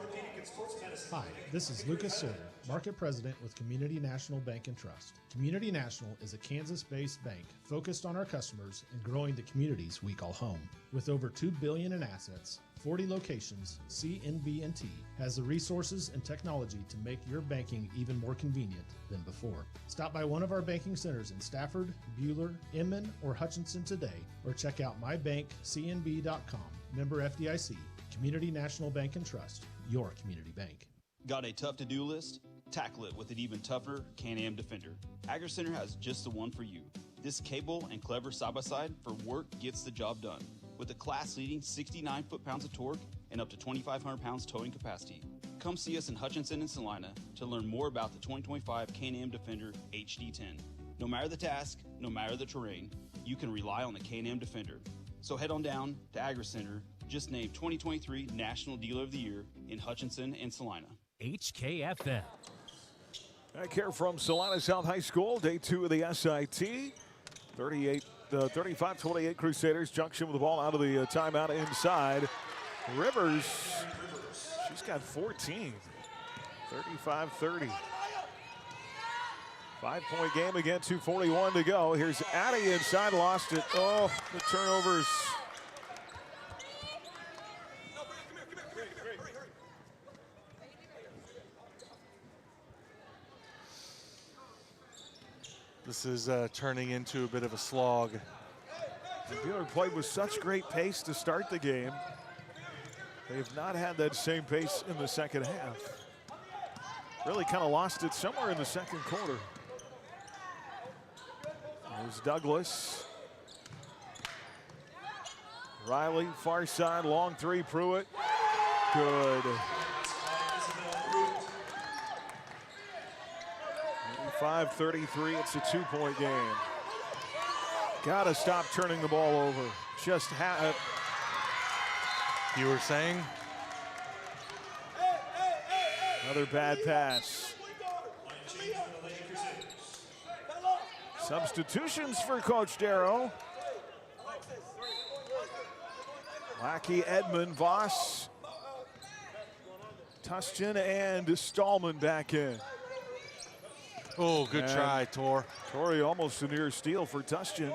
Hi, this is Lucas Sawyer, Market President with Community National Bank and Trust. Community National is a Kansas-based bank focused on our customers and growing the communities we call home. With over $2 billion in assets, 40 locations, CNB&T has the resources and technology to make your banking even more convenient than before. Stop by one of our banking centers in Stafford, Buhler, Inman, or Hutchinson today, or check out mybankcnb.com. Member FDIC, Community National Bank and Trust, your community bank.
Got a tough to-do list? Tackle it with an even tougher Can-Am Defender. AgriCenter has just the one for you. This capable and clever side-by-side for work gets the job done. With a class-leading 69 foot-pounds of torque and up to 2,500 pounds towing capacity. Come see us in Hutchinson and Salina to learn more about the 2025 Can-Am Defender HD10. No matter the task, no matter the terrain, you can rely on the Can-Am Defender. So head on down to AgriCenter, just named 2023 National Dealer of the Year in Hutchinson and Salina.
HKFM.
Back here from Salina South High School, day 2 of the SIT. 35-28 Crusaders. Junction with the ball out of the timeout inside. Rivers, she's got 14. 35-30. 5-point game again, 2:41 to go. Here's Addie inside, lost it. Oh, the turnovers.
This is turning into a bit of a slog.
The Buhler played with such great pace to start the game. They've not had that same pace in the second half. Really kind of lost it somewhere in the second quarter. There's Douglas. Riley, far side, long 3, Pruitt. Good. 35-33, it's a 2-point game. Gotta stop turning the ball over. Just
You were saying?
Another bad pass. Substitutions for Coach Darrow. Lackey, Edmond, Voss, Tustin, and Stallman back in.
Oh, good try, Tor.
Torrey almost a near steal for Tustin.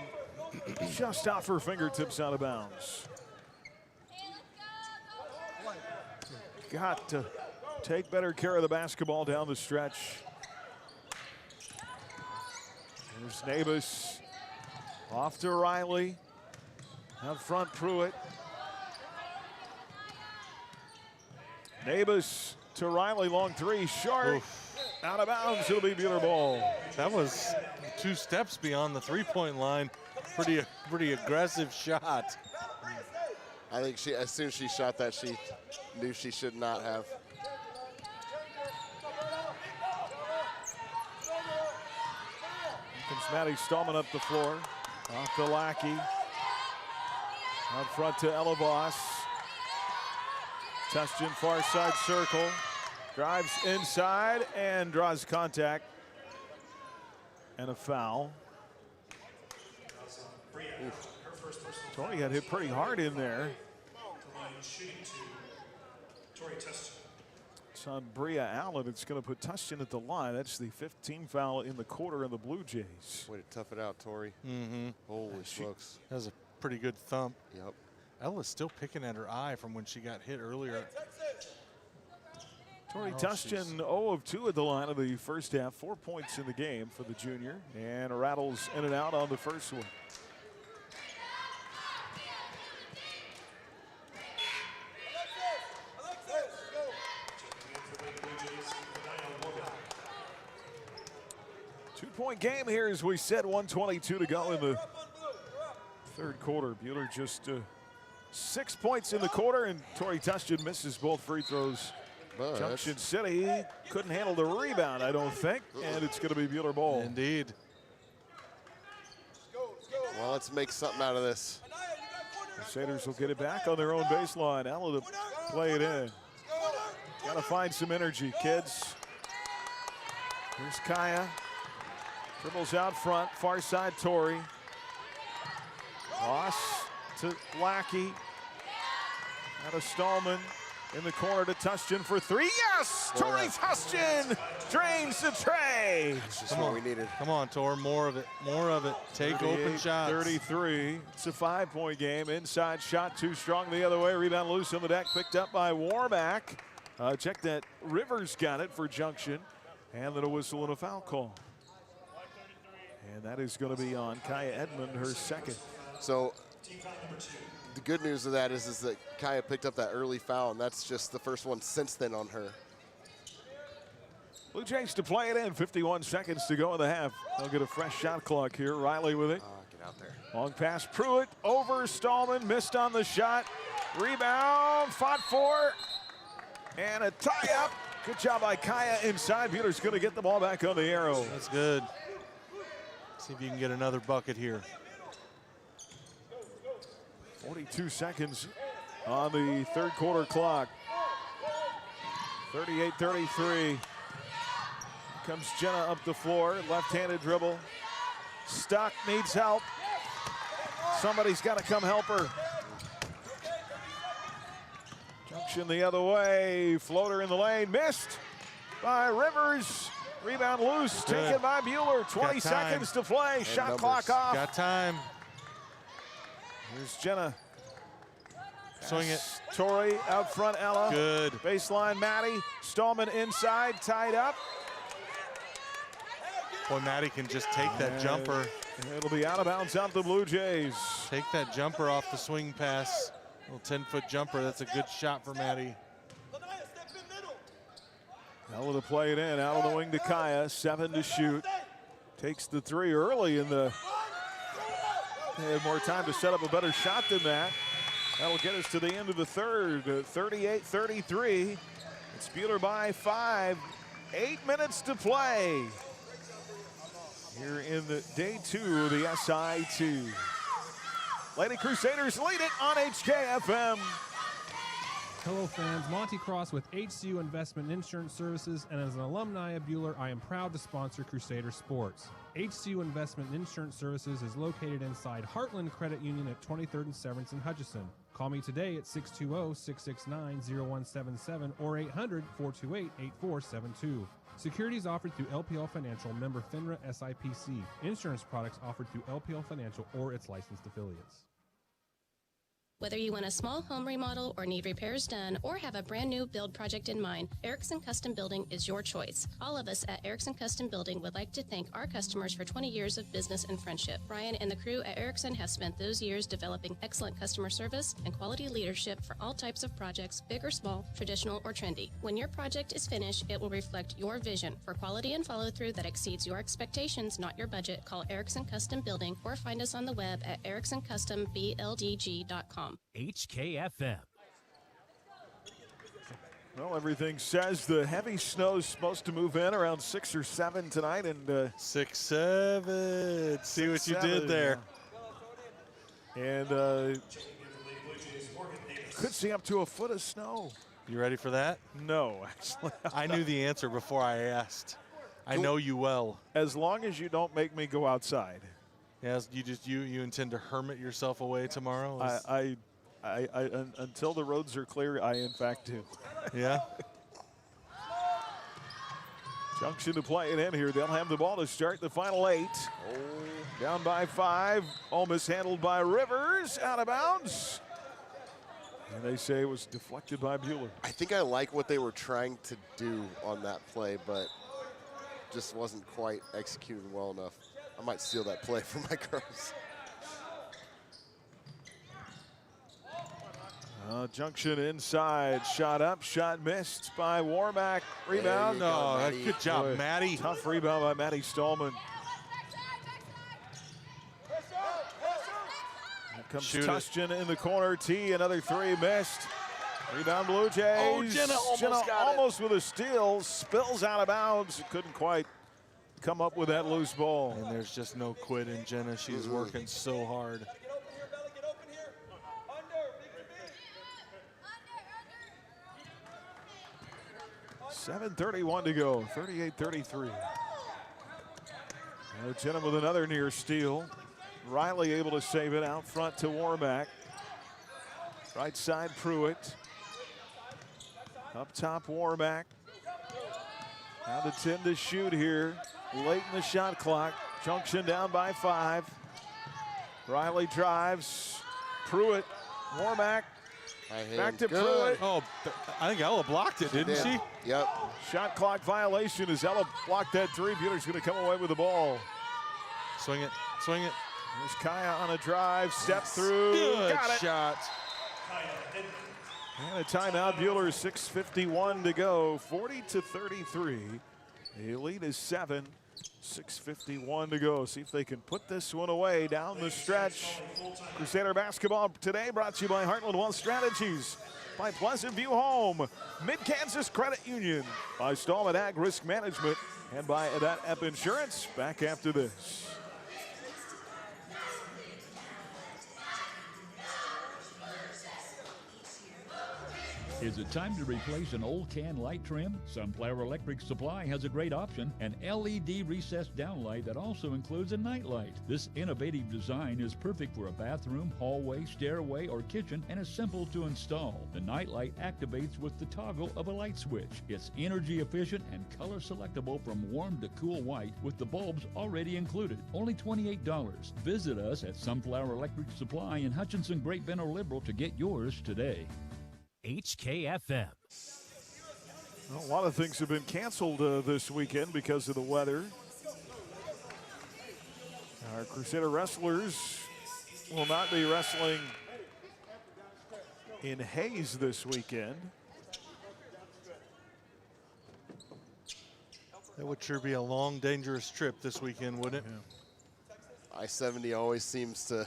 Just off her fingertips out of bounds. Got to take better care of the basketball down the stretch. There's Nabus. Off to Riley. Out front, Pruitt. Nabus to Riley, long 3, short. Oof. Out of bounds, it'll be Buhler ball.
That was 2 steps beyond the 3-point line. Pretty aggressive shot.
I think as soon as she shot that, she knew she should not have.
Here comes Maddie Stallman up the floor. Off to Lackey. Out front to Ella Voss. Tustin far side circle. Drives inside and draws contact. And a foul. Oof. Tori got hit pretty hard in there. It's on Bria Allen. It's going to put Tustin at the line. That's the 15th foul in the quarter of the Blue Jays.
Way to tough it out, Tori.
Mm-hmm.
Holy smokes.
That was a pretty good thump.
Yep.
Ella's still picking at her eye from when she got hit earlier.
Tori Tustin 0 of 2 at the line of the first half. 4 points in the game for the junior. And rattles in and out on the first one. Two-point game here as we said, 1:22 to go in the third quarter. Buhler just 6 points in the quarter, and Tori Tustin misses both free throws.
But
Junction City couldn't handle the rebound, I don't think, and it's going to be Buhler ball.
Indeed.
Well, let's make something out of this.
Crusaders will get it back on their own baseline. Ella to play it in. Got to find some energy, kids. Here's Kaya. Dribbles out front, far side Tori. Ross to Lackey. Out of Stallman. In the corner to Tustin for three. Yes! Tori Tustin drains the tray.
That's just what we needed.
Come on, Tor. More of it. More of it. Take open shots.
33. It's a 5-point game. Inside shot too strong the other way. Rebound loose on the deck. Picked up by Warmack. Check that Rivers got it for Junction. And then a whistle and a foul call. And that is going to be on Kaya Edmond, her second.
So the good news of that is that Kaya picked up that early foul, and that's just the first one since then on her.
Blue Jays to play it in. 51 seconds to go in the half. They'll get a fresh shot clock here. Riley with it.
Get out there.
Long pass. Pruitt over Stallman. Missed on the shot. Rebound. Fought for. And a tie-up. Good job by Kaya inside. Buhler's going to get the ball back on the arrow.
That's good. See if you can get another bucket here.
42 seconds on the third quarter clock. 38-33. Comes Jenna up the floor. Left-handed dribble. Stuck. Needs help. Somebody's got to come help her. Junction the other way. Floater in the lane. Missed by Rivers. Rebound loose.
Good.
Taken by Buhler. 20 seconds to play.
And
Shot
numbers.
clock off.
Got time.
Here's Jenna.
Swing it.
Tori out front, Ella.
Good.
Baseline, Maddie. Stallman inside, tied up.
Boy, Maddie can just take that jumper.
It'll be out of bounds out the Blue Jays.
Take that jumper off the swing pass. Little 10-foot jumper. That's a good shot for Maddie.
Ella to play it in. Out on the wing to Kaya. 7 to shoot. Takes the three early in the. They had more time to set up a better shot than that. That'll get us to the end of the third. 38-33. It's Buhler by 5. 8 minutes to play. Here in the day 2 of the SI2. Lady Crusaders lead it on HKFM.
Hello fans, Monty Cross with HCU Investment Insurance Services, and as an alumni of Buhler, I am proud to sponsor Crusader Sports. HCU Investment Insurance Services is located inside Heartland Credit Union at 23rd and Severance in Hutchison. Call me today at 620-669-0177 or 800-428-8472. Securities offered through LPL Financial, member FINRA SIPC. Insurance products offered through LPL Financial or its licensed affiliates.
Whether you want a small home remodel or need repairs done or have a brand new build project in mind, Erickson Custom Building is your choice. All of us at Erickson Custom Building would like to thank our customers for 20 years of business and friendship. Brian and the crew at Erickson have spent those years developing excellent customer service and quality leadership for all types of projects, big or small, traditional or trendy. When your project is finished, it will reflect your vision. For quality and follow-through that exceeds your expectations, not your budget, call Erickson Custom Building or find us on the web at ericksoncustombldg.com.
HKFM.
Well, everything says the heavy snow's supposed to move in around 6 or 7 tonight, and
6, 7. See what you did there.
And could see up to a foot of snow.
You ready for that?
No, actually.
I knew the answer before I asked. I know you well.
As long as you don't make me go outside.
Yes, you intend to hermit yourself away tomorrow?
I until the roads are clear, I in fact do.
Yeah.
Junction to play it in here. They'll have the ball to start the final 8. Down by 5. Almost handled by Rivers. Out of bounds. And they say it was deflected by Buhler.
I think I like what they were trying to do on that play, but just wasn't quite executed well enough. I might steal that play for my girls.
Junction inside, shot up, shot missed by Warmack. Rebound.
No, good job, Maddie.
Tough rebound by Maddie Stallman. Here comes Tustin in the corner. T, another 3 missed. Rebound Blue Jays.
Oh, Jenna
almost with a steal. Spills out of bounds. Couldn't quite come up with that loose ball.
And there's just no quit in Jenna. She's working so hard.
7:31 to go, 38-33. Jenna with another near steal. Riley able to save it out front to Warmack. Right side Pruitt. Up top Warmack. Now the 10 to shoot here. Late in the shot clock. Junction down by 5. Riley drives. Pruitt. Warmack. Back to Pruitt.
Oh, I think Ella blocked it, didn't she?
Yep.
Shot clock violation as Ella blocked that 3. Buhler's going to come away with the ball.
Swing it, swing it.
There's Kaya on a drive, step through.
Good
Got it.
shot.
And a timeout. Buhler, 6:51 to go, 40-33. The lead is 7. 6:51 to go. See if they can put this one away down the stretch. Crusader basketball today brought to you by Heartland Wealth Strategies, by Pleasant View Home, Mid-Kansas Credit Union, by Stallman Ag Risk Management, and by Ad Insurance. Back after this.
Is it time to replace an old can light trim? Sunflower Electric Supply has a great option, an LED recessed downlight that also includes a night light. This innovative design is perfect for a bathroom, hallway, stairway, or kitchen, and is simple to install. The night light activates with the toggle of a light switch. It's energy efficient and color selectable from warm to cool white with the bulbs already included. Only $28. Visit us at Sunflower Electric Supply in Hutchinson, Great Bend, or Liberal to get yours today.
HKFM.
Well, a lot of things have been canceled this weekend because of the weather. Our Crusader wrestlers will not be wrestling in Hayes this weekend.
That would sure be a long, dangerous trip this weekend, wouldn't it?
Yeah.
I-70 always seems to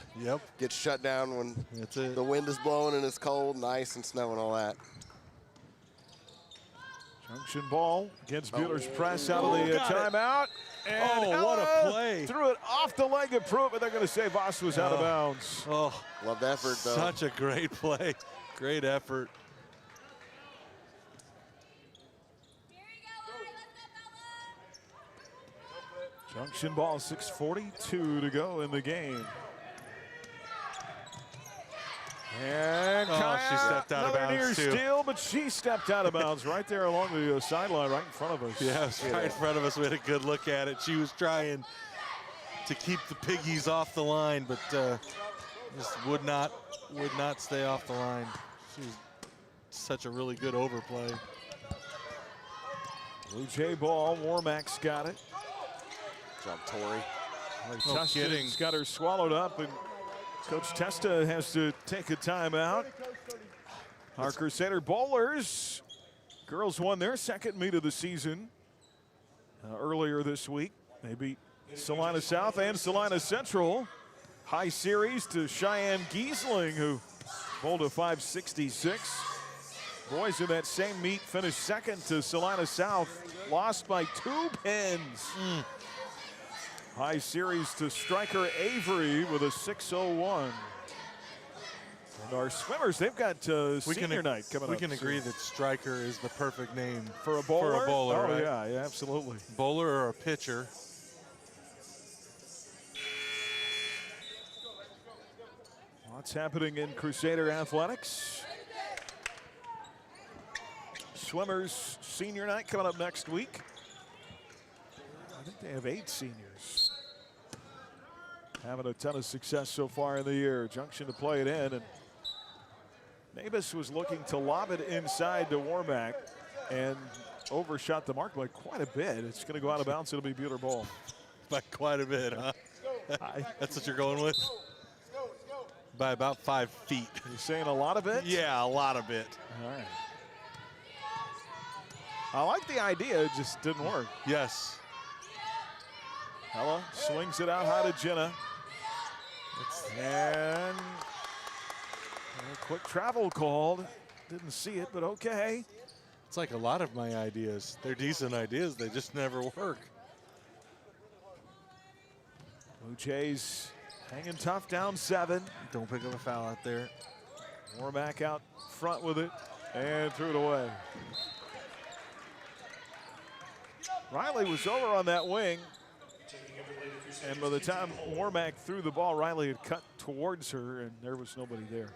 get shut down when the wind is blowing and it's cold and ice and snow and all that.
Junction ball against Buhler's press out of the timeout. And
what a play.
Threw it off the leg of Pruitt, but they're going to say Voss was out of bounds.
Oh,
love the effort, though.
Such a great play. Great effort.
Junction ball, 6:42 to go in the game. And
she stepped out of bounds
near
too.
steal, but she stepped out of bounds right there along the sideline, right in front of us.
Yeah, it was right in front of us. We had a good look at it. She was trying to keep the piggies off the line, but Just would not stay off the line. She was such a really good overplay.
Blue Jay ball. Warmack's got it.
Good job, Tori.
No kidding.
Tustin's got her swallowed up, and Coach Testa has to take a timeout. Our Crusader bowlers, girls won their second meet of the season earlier this week. They beat Salina South and Salina Central. High series to Cheyenne Giesling, who bowled a 566. Boys in that same meet finished second to Salina South, lost by 2 pins. High series to Striker Avery with a 601. And our swimmers, they've got senior night coming up.
We can agree that Striker is the perfect name
for a bowler.
For a bowler,
oh,
right?
yeah, absolutely.
Bowler or a pitcher.
What's happening in Crusader athletics? Swimmers senior night coming up next week. I think they have 8 seniors. Having a ton of success so far in the year. Junction to play it in, and Nabis was looking to lob it inside to Warmack and overshot the mark by quite a bit. It's going to go out of bounds. It'll be Buhler ball.
By quite a bit, huh? That's what you're going with? By about 5 feet.
You're saying a lot of it?
Yeah, a lot of it.
All right. I like the idea, it just didn't work.
Yes.
Hella swings it out high to Jenna. And a quick travel called. Didn't see it, but okay.
It's like a lot of my ideas. They're decent ideas, they just never work.
Blue Jays hanging tough, down 7.
Don't pick up a foul out there.
Warmack out front with it and threw it away. Riley was over on that wing, and by the time Warmack threw the ball, Riley had cut towards her, and there was nobody there.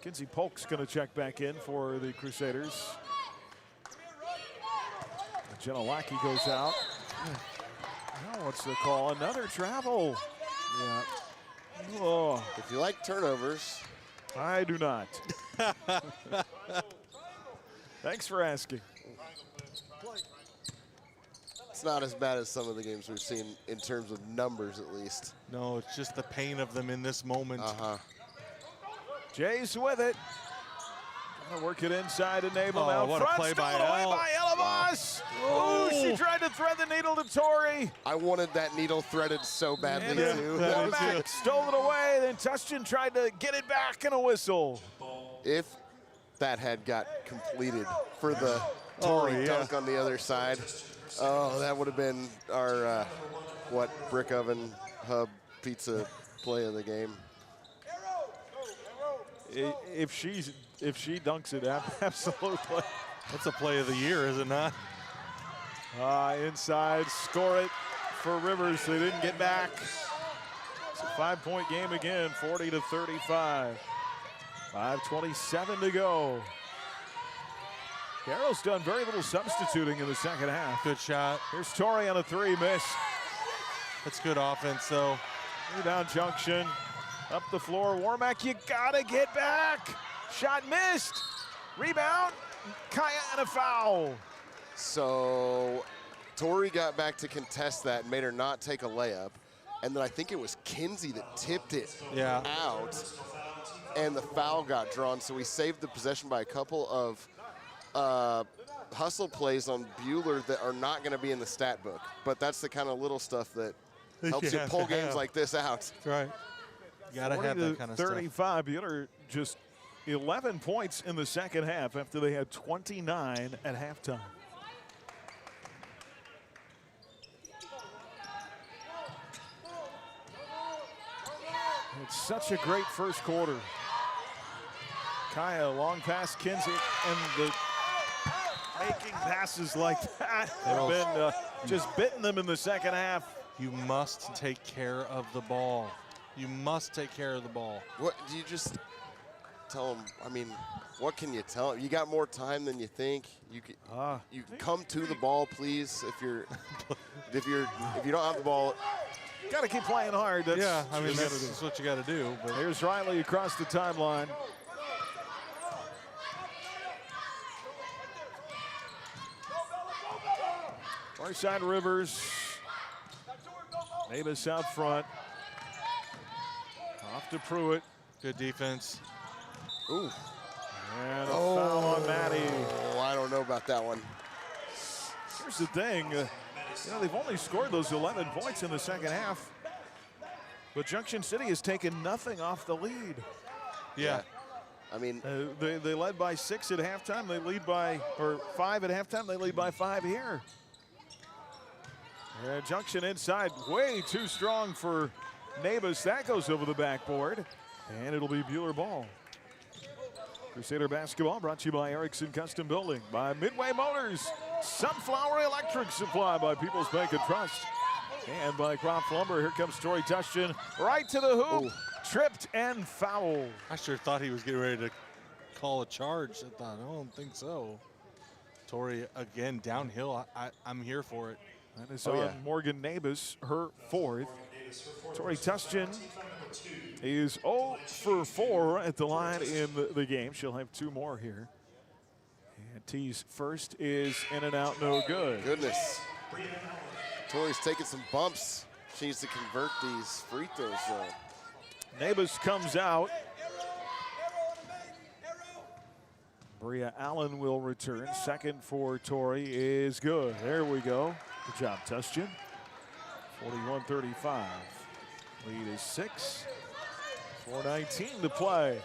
Kinsey Polk's going to check back in for the Crusaders. Jenna Lackey goes out. Now what's the call? Another travel.
Yeah.
Oh.
If you like turnovers.
I do not. Thanks for asking.
It's not as bad as some of the games we've seen in terms of numbers, at least.
No, it's just the pain of them in this moment.
Jays with it. Gonna work it inside, enable
now.
What
front,
a play by
away
by Elavas. Wow. Ooh, she tried to thread the needle to Tori.
I wanted that needle threaded so badly, too.
Warmack stole it away, then Tustin tried to get it back in a whistle.
If that had got completed for the Tori dunk on the other side, oh, that would have been our, brick oven hub pizza play of the game.
If she dunks it, absolutely.
That's a play of the year, is it not?
Inside, score it for Rivers. They didn't get back. It's a 5-point game again, 40-35. 5:27 to go. Carroll's done very little substituting in the second half.
Good shot.
Here's Tori on a 3, missed.
That's good offense, though.
Rebound Junction. Up the floor, Warmack, you gotta get back. Shot missed. Rebound, Kaya, and a foul.
So Tori got back to contest that and made her not take a layup. And then I think it was Kinsey that tipped it out. And the foul got drawn, so we saved the possession by a couple of hustle plays on Buhler that are not going to be in the stat book. But that's the kind of little stuff that helps you pull games like this out.
That's right. You got to have that kind of
35, Buhler just 11 points in the second half after they had 29 at halftime. It's such a great first quarter. Kaya, long pass, Kinsey, and the making passes like that have been just bitten them in the second half.
You must take care of the ball. You must take care of the ball.
What do you just tell them? I mean, what can you tell them? You got more time than you think. You can, you come to the ball, please. If you don't have the ball,
Got to keep playing hard.
Yeah, I mean, that's what you got to do. But
here's Riley across the timeline. Far side Rivers. Davis out front. Off to Pruitt.
Good defense.
Ooh.
And a foul on Maddie.
Oh, I don't know about that one.
Here's the thing. They've only scored those 11 points in the second half. But Junction City has taken nothing off the lead.
Yeah.
I mean,
they led by 6 at halftime. They lead by, or 5 at halftime. They lead by 5 here. And Junction inside, way too strong for Nabas. That goes over the backboard, and it'll be Buhler ball. Crusader basketball brought to you by Erickson Custom Building, by Midway Motors, Sunflower Electric Supply by People's Bank and Trust, and by Crop Lumber. Here comes Tori Tushton, right to the hoop, tripped and fouled.
I sure thought he was getting ready to call a charge. I thought, I don't think so. Tori, again, downhill. I'm here for it.
That is on Morgan Nabas, her 4th. Tori Tushton is 0 for 4 at the line in the game. She'll have 2 more here. And T's first is in and out, no good.
Goodness. Tori's taking some bumps. She needs to convert these free throws, though.
Nabas comes out. Bria Allen will return. Second for Tori is good. There we go. Good job, Tushton. 41-35. Lead is 6. 4:19 to play.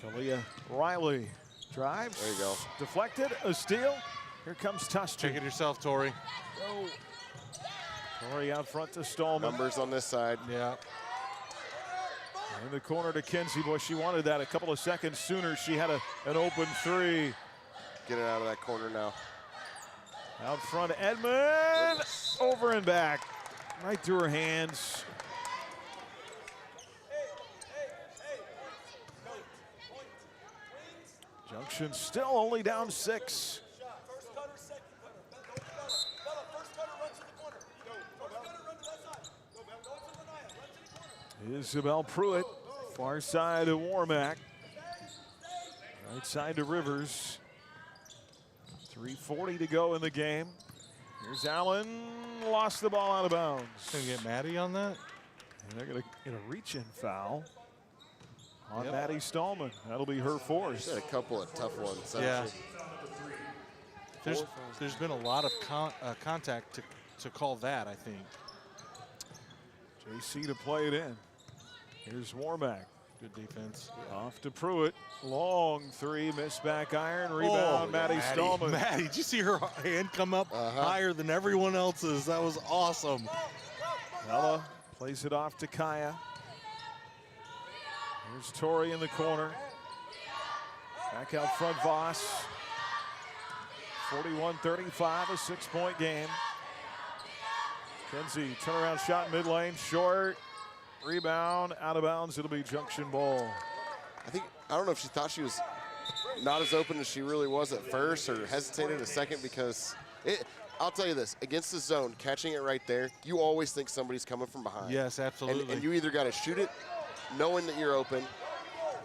Kalia Riley drives.
There you go.
Deflected, a steal. Here comes Tushton.
Check it yourself, Tori.
Oh. Tori out front to Stallman.
Numbers on this side.
Yeah.
In the corner to Kinsey. Boy, she wanted that a couple of seconds sooner. She had an open 3.
Get it out of that corner now.
Out front, Edmond. Over and back. Right through her hands. Junction still only down 6. Isabel Pruitt, far side to Warmack. Right side to Rivers. 3:40 to go in the game. Here's Allen, lost the ball out of bounds.
Gonna get Maddie on that?
And they're gonna get a reach-in foul on Maddie Stallman. That'll be her 4th.
She's had a couple of tough ones.
Yeah. There's been a lot of contact to call that, I think.
JC to play it in. Here's Warmack.
Good defense.
Off to Pruitt. Long 3, missed back iron. Rebound, Maddie Stallman.
Maddie, did you see her hand come up higher than everyone else's? That was awesome.
Ella plays it off to Kaya. Here's Tori in the corner. Back out front, Voss. 41-35, a 6-point game. Kinsey, turnaround shot mid lane, short. Rebound, out of bounds. It'll be Junction ball.
I don't know if she thought she was not as open as she really was at first, or hesitated a second, because I'll tell you this, against the zone, catching it right there, you always think somebody's coming from behind.
Yes, absolutely.
And you either got to shoot it knowing that you're open,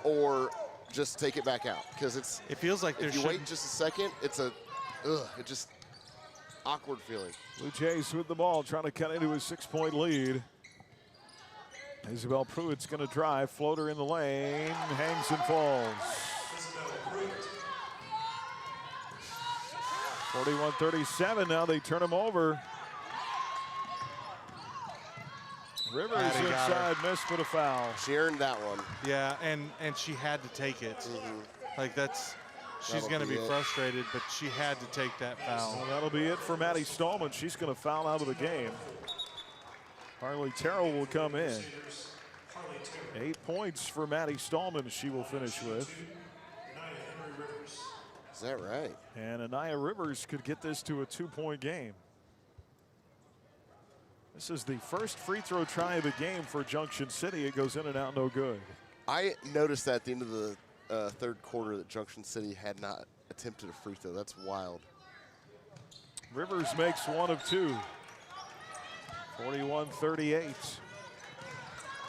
or just take it back out, because it
feels like
if you wait just a second, it's it just awkward feeling.
Blue Jays with the ball, trying to cut into a 6-point lead. Isabel Pruitt's going to drive, floater in the lane, hangs and falls. 41-37, now they turn him over. Rivers inside, missed, but a foul.
She earned that one.
Yeah, and she had to take it. Like she's going to be frustrated, but she had to take that foul.
Well, that'll be it for Maddie Stallman. She's going to foul out of the game. Harley Terrell will come in. 8 points for Maddie Stallman, she will finish with.
Is that right?
And Anaya Rivers could get this to a 2-point game. This is the first free throw try of the game for Junction City. It goes in and out, no good.
I noticed that at the end of the third quarter that Junction City had not attempted a free throw. That's wild.
Rivers makes one of two. 41-38.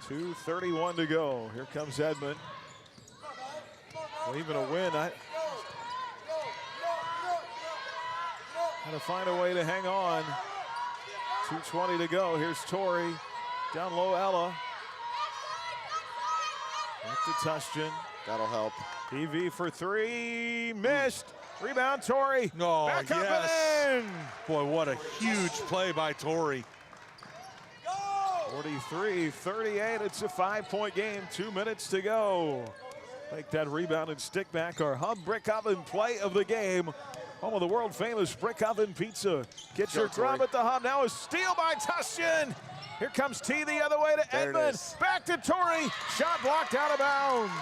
2:31 to go. Here comes Edmond. Well, even a win, I had to find a way to hang on. 2:20 to go. Here's Torrey. Down low, Ella. Back to Tushkin.
That'll help.
PV for three. Missed. Rebound, Torrey.
No,
Back up
yes.
and in.
Boy, what a huge play by Torrey.
43-38. It's a 5-point game. 2 minutes to go. Make that rebound and stick back. Our Hub Brick Oven play of the game. Home of the world famous Brick Oven Pizza. Get your grub at the Hub. Now a steal by Tushkin. Here comes T the other way to
There it
Edmond.
is.
Back to Torrey. Shot blocked out of bounds.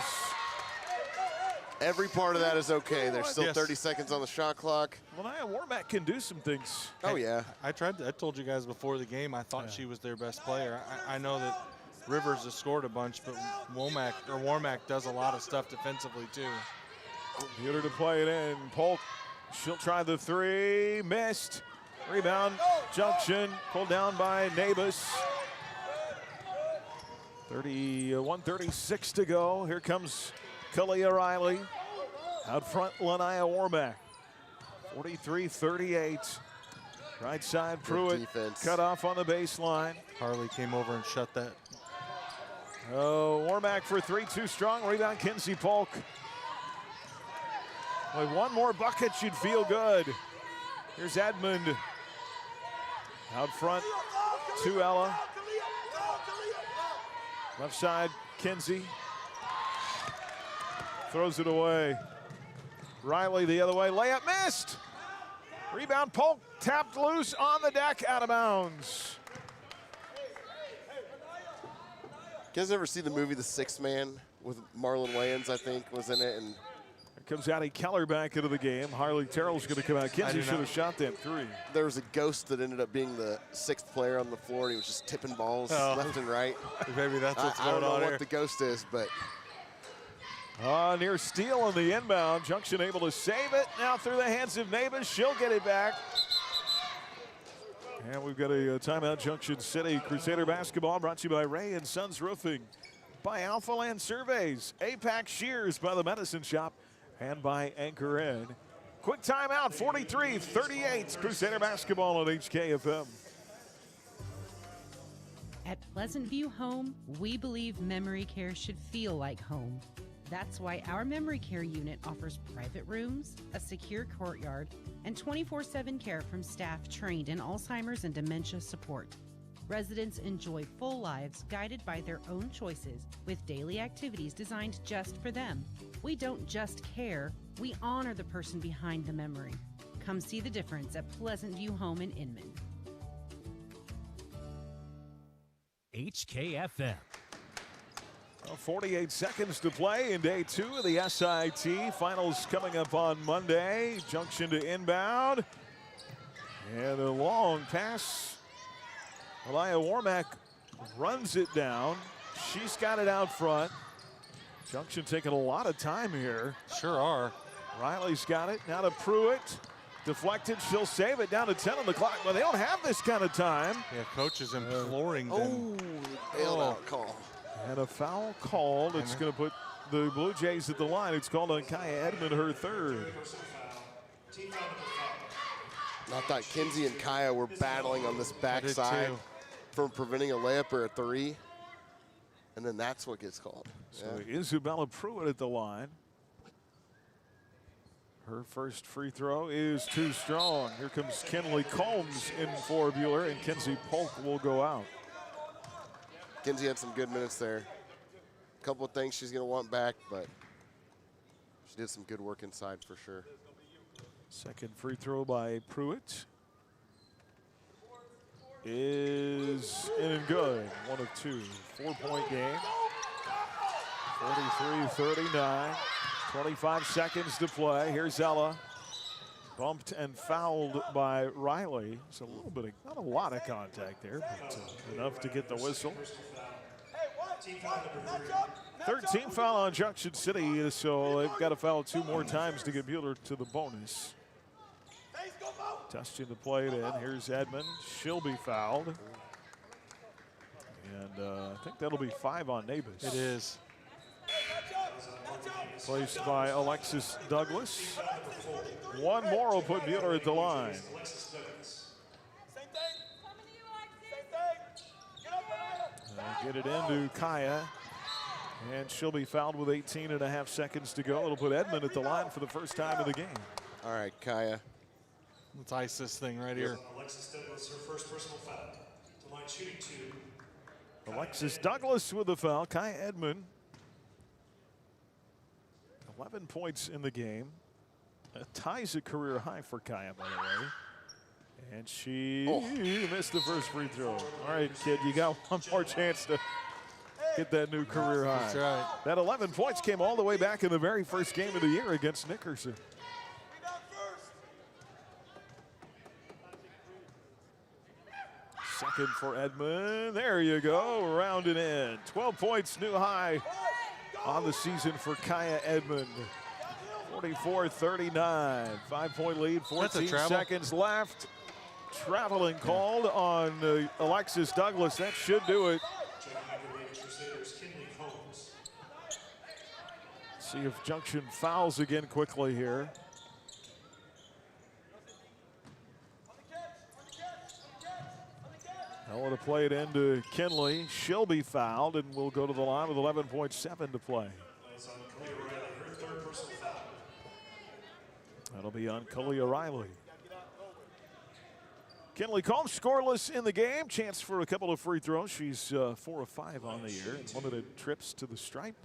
Every part of that is okay. There's still
Yes.
30 seconds on the shot clock.
Malaya Warmack can do some things.
Oh, yeah.
I told you guys before the game, I thought she was their best player. I know that Rivers has scored a bunch, but Warmack does a lot of stuff defensively too.
Buhler to play it in. Polk, she'll try the three. Missed. Rebound, Junction, pulled down by Nabus. 1:36 to go. Here comes Kalia Riley. Out front, Lanaya Warmack. 43-38. Right side, Pruitt
defense.
cut off on the baseline.
Harley came over and shut that.
Oh, Warmack for three, too strong. Rebound, Kinsey Polk. With one more bucket, you'd feel good. Here's Edmond. Out front, to Ella. Left side, Kinsey. Throws it away. Riley the other way, layup missed. Rebound, Polk tapped loose on the deck, out of bounds.
You guys ever see the movie The Sixth Man with Marlon Wayans, I think, was in it? And
Here comes Addie Keller back into the game. Harley Terrell's going to come out. Kinsey should have shot that three.
there was a ghost that ended up being the sixth player on the floor. And he was just tipping balls left and right.
Maybe that's what's
I
going
don't know
on
what
here.
the ghost is, but
Near steal on the inbound. Junction able to save it. Now through the hands of Nabus. She'll get it back. And we've got a timeout, Junction City. Crusader basketball brought to you by Ray and Sons Roofing, by Alpha Land Surveys, APAC Shears, by the Medicine Shop, and by Anchor Inn. Quick timeout, 43-38. Crusader basketball on HKFM.
At Pleasant View Home, we believe memory care should feel like home. That's why our memory care unit offers private rooms, a secure courtyard, and 24/7 care from staff trained in Alzheimer's and dementia support. Residents enjoy full lives guided by their own choices with daily activities designed just for them. We don't just care, we honor the person behind the memory. Come see the difference at Pleasant View Home in Inman.
HKFM.
48 seconds to play in day two of the SIT. Finals coming up on Monday. Junction to inbound. And a long pass. Malaya Warmack runs it down. She's got it out front. Junction taking a lot of time here.
Sure are.
Riley's got it. Now to Pruitt. Deflected. She'll save it down to 10 on the clock. But they don't have this kind of time.
Yeah, coach is imploring them.
bailed out call.
And a foul called. It's going to put the Blue Jays at the line. It's called on Kaya Edmond, her third.
I thought Kinsey and Kaya were battling on this backside from preventing a layup or a three. And then that's what gets called.
So Isabella Pruitt at the line. Her first free throw is too strong. Here comes Kenley Combs in for Buhler, and Kinsey Polk will go out.
Kinsey had some good minutes there. A couple of things she's going to want back, but she did some good work inside for sure.
Second free throw by Pruitt is in and good. 1 of 2. 4-point game. 43-39. 25 seconds to play. Here's Ella. Bumped and fouled by Riley. It's a little bit of, not a lot of contact there, but enough to get the whistle. 13 foul on Junction City, so they've got to foul 2 more times to get Buhler to the bonus. Testing to play it in. Here's Edmond. She'll be fouled. And I think that'll be 5 on Nabis.
It is.
Placed by Alexis Douglas. One more will put Buhler at the line. Get it into Kaya. And she'll be fouled with 18.5 seconds to go. It'll put Edmond at the line for the first time in the game.
All right, Kaya.
Let's ice this thing right here.
Alexis Douglas, her first personal foul. To line shooting 2.
Alexis Douglas with the foul. Kaya Edmond. 11 points in the game. Ties a career high for Kaya, by the way. And she missed the first free throw. All right, kid, you got one more chance to get that new career high.
That's right.
That 11 points came all the way back in the very first game of the year against Nickerson. Second for Edmond. There you go, rounded in. 12 points, new high on the season for Kaya Edmond. 44-39, 5-point lead, 14 seconds left. Traveling called on Alexis Douglas. That should do it. See if Junction fouls again quickly here. I want to play it into Kinley. She'll be fouled and will go to the line with 11.7 to play. That'll be on Kalia Riley. Kinley Combs scoreless in the game. Chance for a couple of free throws. She's 4 of 5 on the year. Limited trips to the stripe.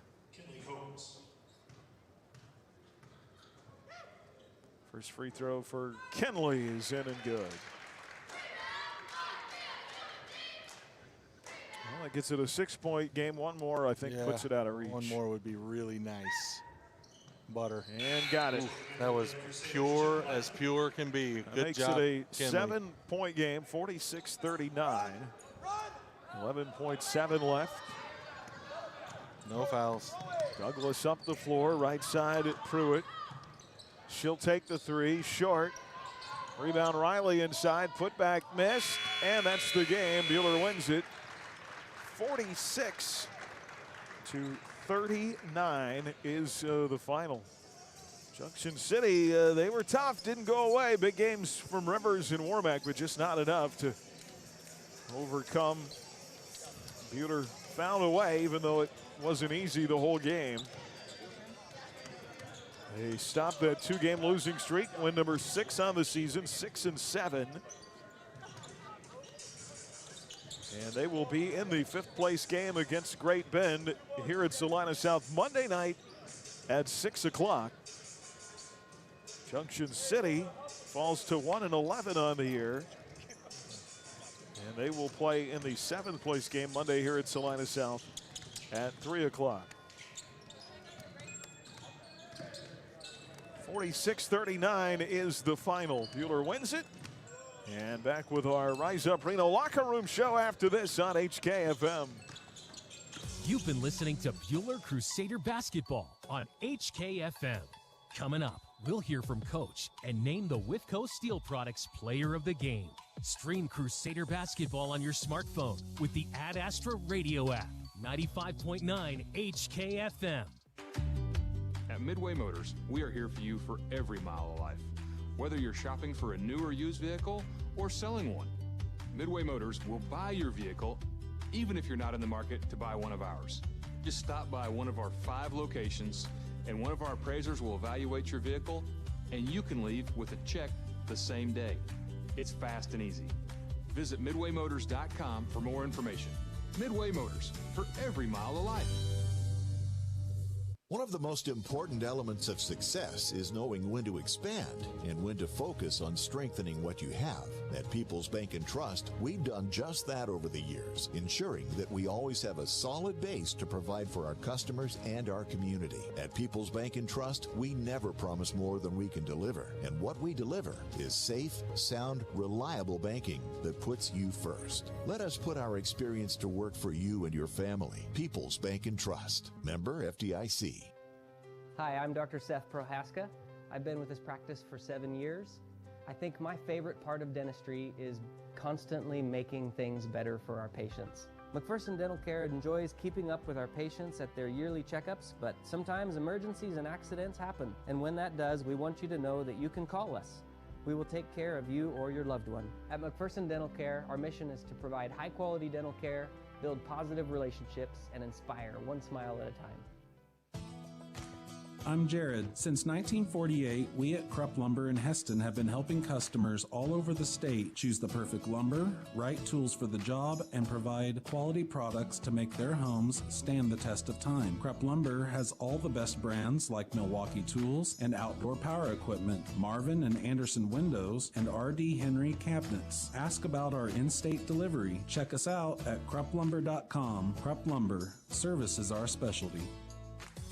First free throw for Kinley is in and good. Well, that gets it a 6-point game. One more, I think, puts it out of reach.
One more would be really nice. Butter.
And got it.
Ooh, that was pure as pure can be. Good job.
Makes it a 7-point game, 46-39. 11.7 left.
No fouls.
Douglas up the floor, right side at Pruitt. She'll take the three, short. Rebound Riley inside, put back missed, and that's the game. Buhler wins it. 46-39 is the final. Junction City, they were tough, didn't go away. Big games from Rivers and Warmack, but just not enough to overcome. Buhler found a way, even though it wasn't easy the whole game. They stopped that 2-game losing streak, win number 6 on the season, 6-7. And they will be in the 5th place game against Great Bend here at Salina South Monday night at 6 o'clock. Junction City falls to 1-11 on the year. And they will play in the 7th place game Monday here at Salina South at 3 o'clock. 46-39 is the final. Buhler wins it. And back with our Rise Up Reno locker room show after this on HKFM.
You've been listening to Buhler Crusader Basketball on HKFM. Coming up, we'll hear from Coach and name the Withco Steel Products Player of the Game. Stream Crusader Basketball on your smartphone with the Ad Astra Radio app. 95.9 HKFM.
At Midway Motors, we are here for you for every mile of life. Whether you're shopping for a new or used vehicle or selling one, Midway Motors will buy your vehicle even if you're not in the market to buy one of ours. Just stop by one of our 5 locations and one of our appraisers will evaluate your vehicle and you can leave with a check the same day. It's fast and easy. Visit MidwayMotors.com for more information. Midway Motors, for every mile of life.
One of the most important elements of success is knowing when to expand and when to focus on strengthening what you have. At People's Bank and Trust, we've done just that over the years, ensuring that we always have a solid base to provide for our customers and our community. At People's Bank and Trust, we never promise more than we can deliver. And what we deliver is safe, sound, reliable banking that puts you first. Let us put our experience to work for you and your family. People's Bank and Trust. Member FDIC.
Hi, I'm Dr. Seth Prohaska. I've been with this practice for 7 years.
I think my favorite part of dentistry is constantly making things better for our patients. McPherson Dental Care enjoys keeping up with our patients at their yearly checkups, but sometimes emergencies and accidents happen. And when that does, we want you to know that you can call us. We will take care of you or your loved one. At McPherson Dental Care, our mission is to provide high-quality dental care, build positive relationships, and inspire one smile at a time.
I'm Jared. Since 1948, we at Krupp Lumber in Heston have been helping customers all over the state choose the perfect lumber, right tools for the job, and provide quality products to make their homes stand the test of time. Krupp Lumber has all the best brands like Milwaukee Tools and outdoor power equipment, Marvin and Anderson windows, and R.D. Henry cabinets. Ask about our in-state delivery. Check us out at krupplumber.com. Krupp Lumber. Service is our specialty.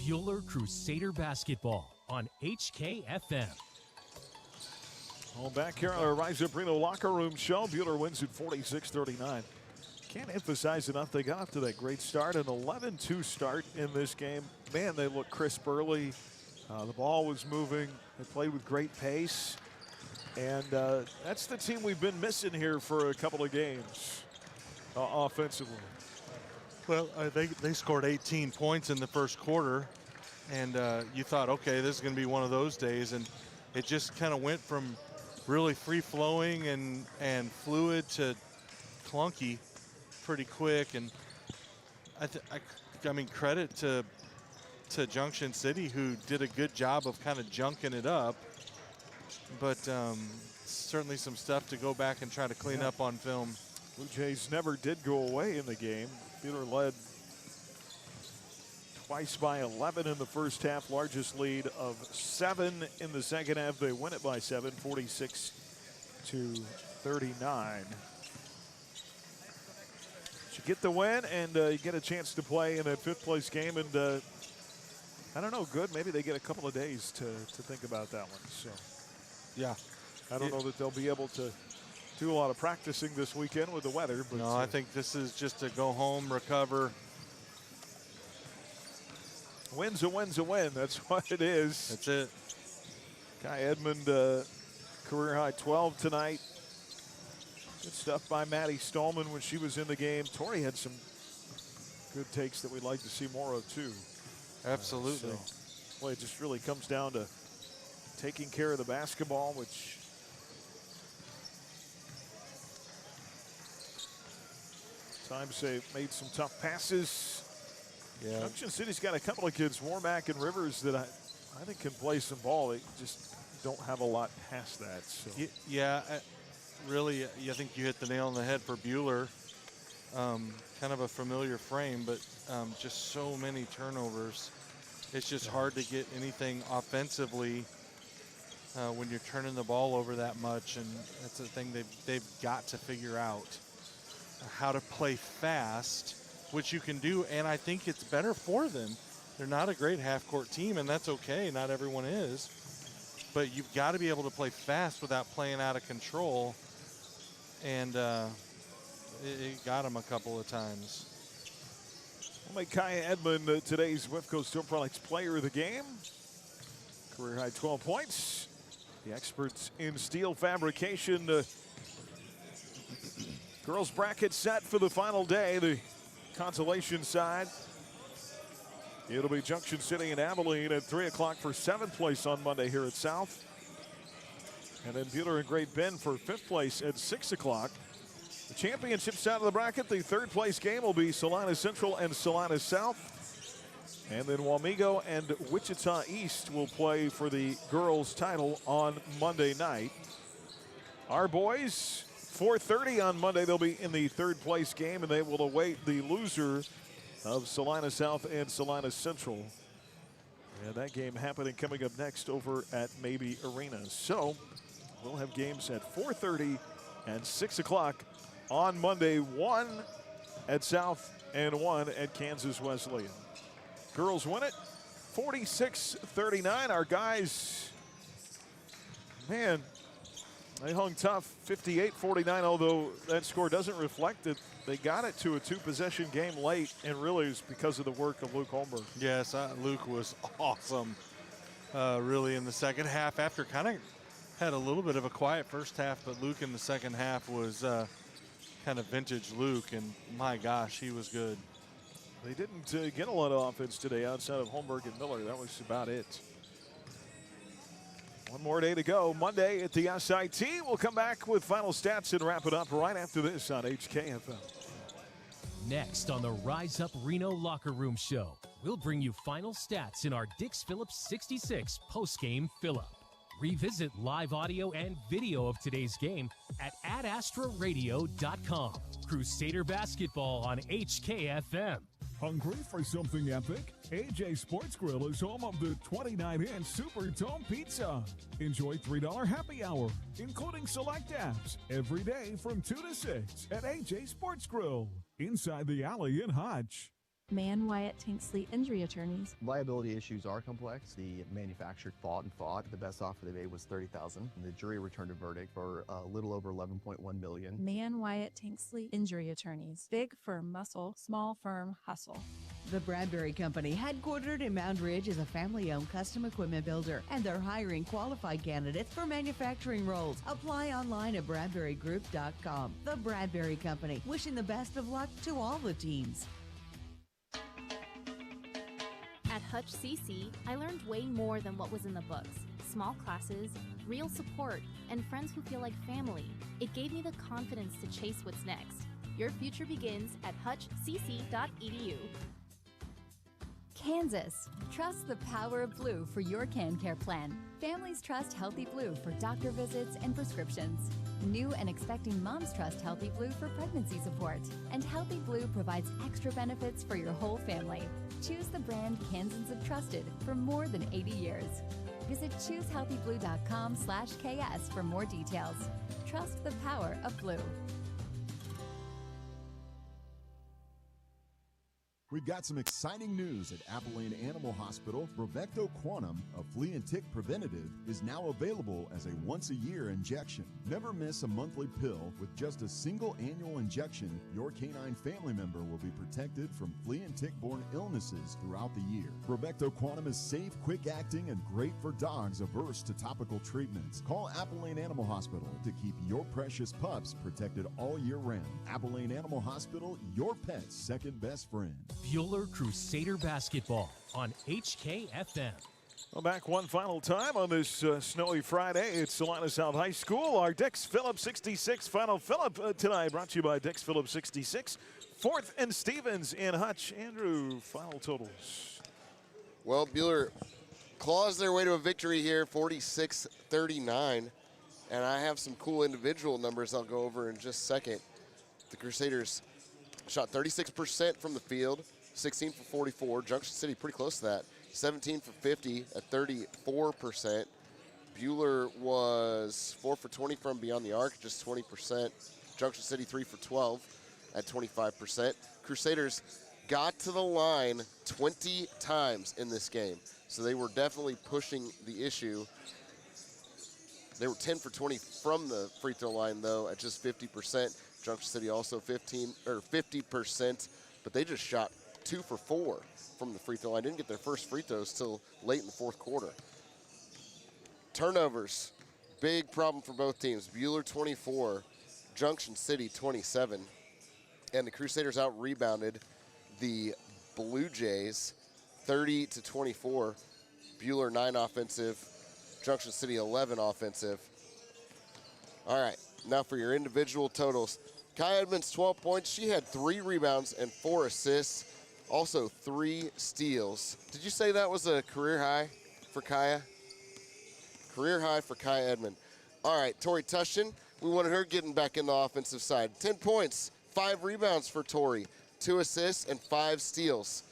Buhler Crusader Basketball on HKFM.
Well, back here on our Rise Up Reno locker room show, Buhler wins at 46-39. Can't emphasize enough, they got off to that great start, an 11-2 start in this game. Man, they look crisp early. The ball was moving. They played with great pace. And that's the team we've been missing here for a couple of games offensively.
Well, they scored 18 points in the first quarter, and you thought, okay, this is going to be one of those days, and it just kind of went from really free-flowing and fluid to clunky pretty quick. And I mean, credit to Junction City, who did a good job of kind of junking it up, but certainly some stuff to go back and try to clean up on film.
Blue Jays never did go away in the game. Buhler led twice by 11 in the first half, largest lead of 7 in the second half. They win it by 7, 46-39. You get the win, and you get a chance to play in that fifth-place game. And I don't know, good. Maybe they get a couple of days to think about that one. So,
yeah,
I don't know that they'll be able to do a lot of practicing this weekend with the weather. But
no, I think this is just to go home, recover.
Win's a win's a win. That's what it is.
That's it.
Kai Edmond, career high 12 tonight. Good stuff by Maddie Stallman when she was in the game. Tori had some good takes that we'd like to see more of too.
Absolutely.
Boy, it just really comes down to taking care of the basketball, which times they made some tough passes.
Yeah.
Junction City's got a couple of kids, Warmack and Rivers, that I think can play some ball. They just don't have a lot past that. So.
Yeah, really, I think you hit the nail on the head for Buhler. Kind of a familiar frame, but just so many turnovers. It's just hard to get anything offensively when you're turning the ball over that much, and that's the thing they've got to figure out. How to play fast, which you can do, and I think it's better for them. They're not a great half-court team, and that's okay. Not everyone is. But you've got to be able to play fast without playing out of control, and it got them a couple of times.
We'll make Kaya Edmond today's WIFCO Steel Products Player of the Game. Career high 12 points. The experts in steel fabrication. Girls bracket set for the final day. The consolation side. It'll be Junction City and Abilene at 3 o'clock for 7th place on Monday here at South. And then Buhler and Great Bend for 5th place at 6 o'clock. The championship side of the bracket, the 3rd place game will be Salina Central and Salina South. And then Wamego and Wichita East will play for the girls' title on Monday night. Our boys, 4:30 on Monday, they'll be in the 3rd place game, and they will await the loser of Salina South and Salina Central. And that game happening coming up next over at Maybe Arena. So we'll have games at 4:30 and 6 o'clock on Monday, 1 at South and 1 at Kansas Wesleyan. Girls win it 46-39. Our guys, man, they hung tough 58-49, although that score doesn't reflect it. They got it to a 2-possession game late, and really it's because of the work of Luke Holmberg.
Yes, Luke was awesome, really, in the second half after kind of had a little bit of a quiet first half, but Luke in the second half was kind of vintage Luke, and my gosh, he was good.
They didn't get a lot of offense today outside of Holmberg and Miller. That was about it. One more day to go. Monday at the SIT. We'll come back with final stats and wrap it up right after this on HKFM.
Next on the Rise Up Reno Locker Room Show, we'll bring you final stats in our Dix Phillips 66 postgame fill-up. Revisit live audio and video of today's game at adastraradio.com. Crusader basketball on HKFM.
Hungry for something epic? AJ Sports Grill is home of the 29-inch Super Dome Pizza. Enjoy $3 happy hour, including select apps, every day from 2 to 6 at AJ Sports Grill, inside the alley in Hutch.
Man Wyatt Tanksley Injury Attorneys.
Liability issues are complex. The manufacturer fought and fought. The best offer they made was $30,000. The jury returned a verdict for a little over $11.1 million.
Man Wyatt Tanksley Injury Attorneys. Big firm muscle, small firm hustle.
The Bradbury Company, headquartered in Mound Ridge, is a family-owned custom equipment builder, and they're hiring qualified candidates for manufacturing roles. Apply online at BradburyGroup.com. The Bradbury Company, wishing the best of luck to all the teams.
At Hutch CC, I learned way more than what was in the books. Small classes, real support, and friends who feel like family. It gave me the confidence to chase what's next. Your future begins at hutchcc.edu.
Kansas. Trust the power of blue for your CanCare plan. Families trust Healthy Blue for doctor visits and prescriptions. New and expecting moms trust Healthy Blue for pregnancy support. And Healthy Blue provides extra benefits for your whole family. Choose the brand Kansans have trusted for more than 80 years. Visit choosehealthyblue.com/KS for more details. Trust the power of blue.
We've got some exciting news at Abilene Animal Hospital. Bravecto Quantum, a flea and tick preventative, is now available as a once-a-year injection. Never miss a monthly pill. With just a single annual injection, your canine family member will be protected from flea and tick-borne illnesses throughout the year. Bravecto Quantum is safe, quick-acting, and great for dogs averse to topical treatments. Call Abilene Animal Hospital to keep your precious pups protected all year round. Abilene Animal Hospital, your pet's second best friend.
Buhler Crusader basketball on HKFM.
Well, back one final time on this snowy Friday at Salina South High School. Our Dix Phillips 66 final fill-up tonight brought to you by Dix Phillips 66. 4th and Stevens in Hutch. Andrew, final totals.
Well, Buhler claws their way to a victory here, 46-39. And I have some cool individual numbers I'll go over in just a second. The Crusaders shot 36% from the field, 16 for 44. Junction City pretty close to that, 17 for 50 at 34%. Buhler was 4 for 20 from beyond the arc, just 20%. Junction City 3 for 12 at 25%. Crusaders got to the line 20 times in this game, so they were definitely pushing the issue. They were 10 for 20 from the free throw line, though, at just 50%. Junction City also 50%, but they just shot 2 for 4 from the free throw line. Didn't get their first free throws till late in the fourth quarter. Turnovers, big problem for both teams. Buhler 24, Junction City 27, and the Crusaders out-rebounded the Blue Jays 30-24. Buhler 9 offensive, Junction City 11 offensive. All right, now for your individual totals. Kai Edmonds, 12 points. She had 3 rebounds and 4 assists, also 3 steals. Did you say that was a career high for Kaya? Career high for Kai Edmond. All right, Tori Tushon, we wanted her getting back in the offensive side. 10 points, 5 rebounds for Tori, 2 assists and 5 steals.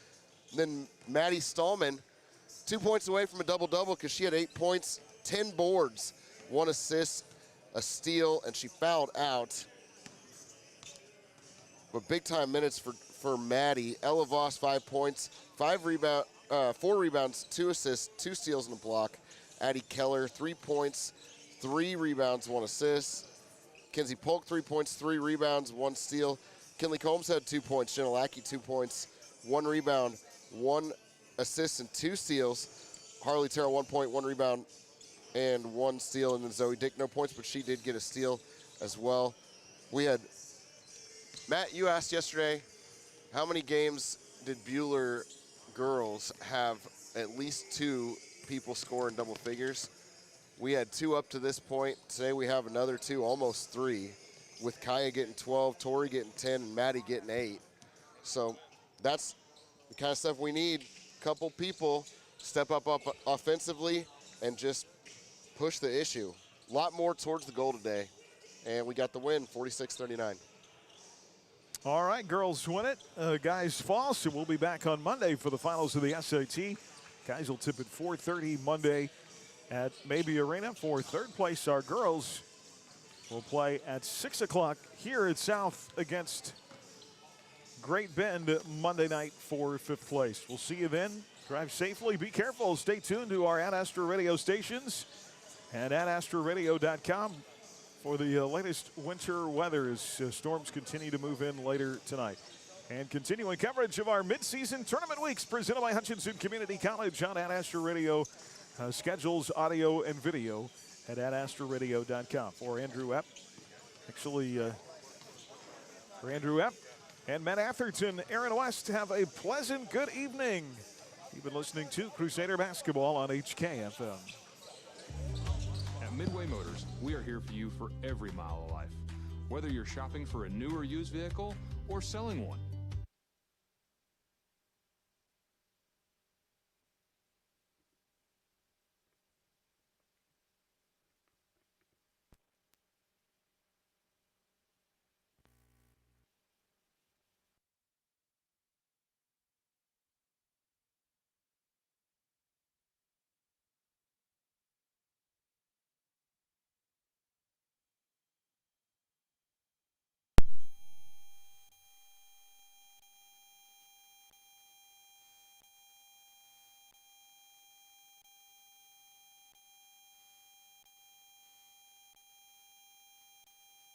And then Maddie Stallman, 2 points away from a double-double because she had 8 points, 10 boards, 1 assist, a steal, and she fouled out. But big-time minutes for Maddie. Ella Voss, 5 points, 4 rebounds, 2 assists, 2 steals and a block. Addie Keller, 3 points, 3 rebounds, 1 assist. Kenzie Polk, 3 points, 3 rebounds, 1 steal. Kinley Combs had 2 points. Jenna Lackey, 2 points, 1 rebound, 1 assist, and 2 steals. Harley Terrell, 1 point, 1 rebound, and 1 steal, and then Zoe Dick, no points, but she did get a steal as well. We had, Matt, you asked yesterday, how many games did Buhler girls have at least 2 people score in double figures? We had 2 up to this point. Today we have another 2, almost 3, with Kaya getting 12, Tori getting 10, and Maddie getting 8. So that's the kind of stuff we need. A couple people step up offensively and just push the issue. A lot more towards the goal today, and we got the win, 46-39.
All right, girls win it. Guys fall, so we'll be back on Monday for the finals of the SAT. Guys will tip at 4:30 Monday at Maybe Arena. For third place, our girls will play at 6 o'clock here at South against Great Bend Monday night for 5th place. We'll see you then. Drive safely. Be careful. Stay tuned to our Ad Astra Radio stations and adastraradio.com for the latest winter weather as storms continue to move in later tonight. And continuing coverage of our midseason tournament weeks presented by Hutchinson Community College on Ad Astra Radio. Schedules, audio, and video at adastraradio.com. For Andrew Epp, for Andrew Epp and Matt Atherton, Aaron West, have a pleasant good evening. You've been listening to Crusader Basketball on HKFM.
At Midway Motors, we are here for you for every mile of life. Whether you're shopping for a new or used vehicle or selling one,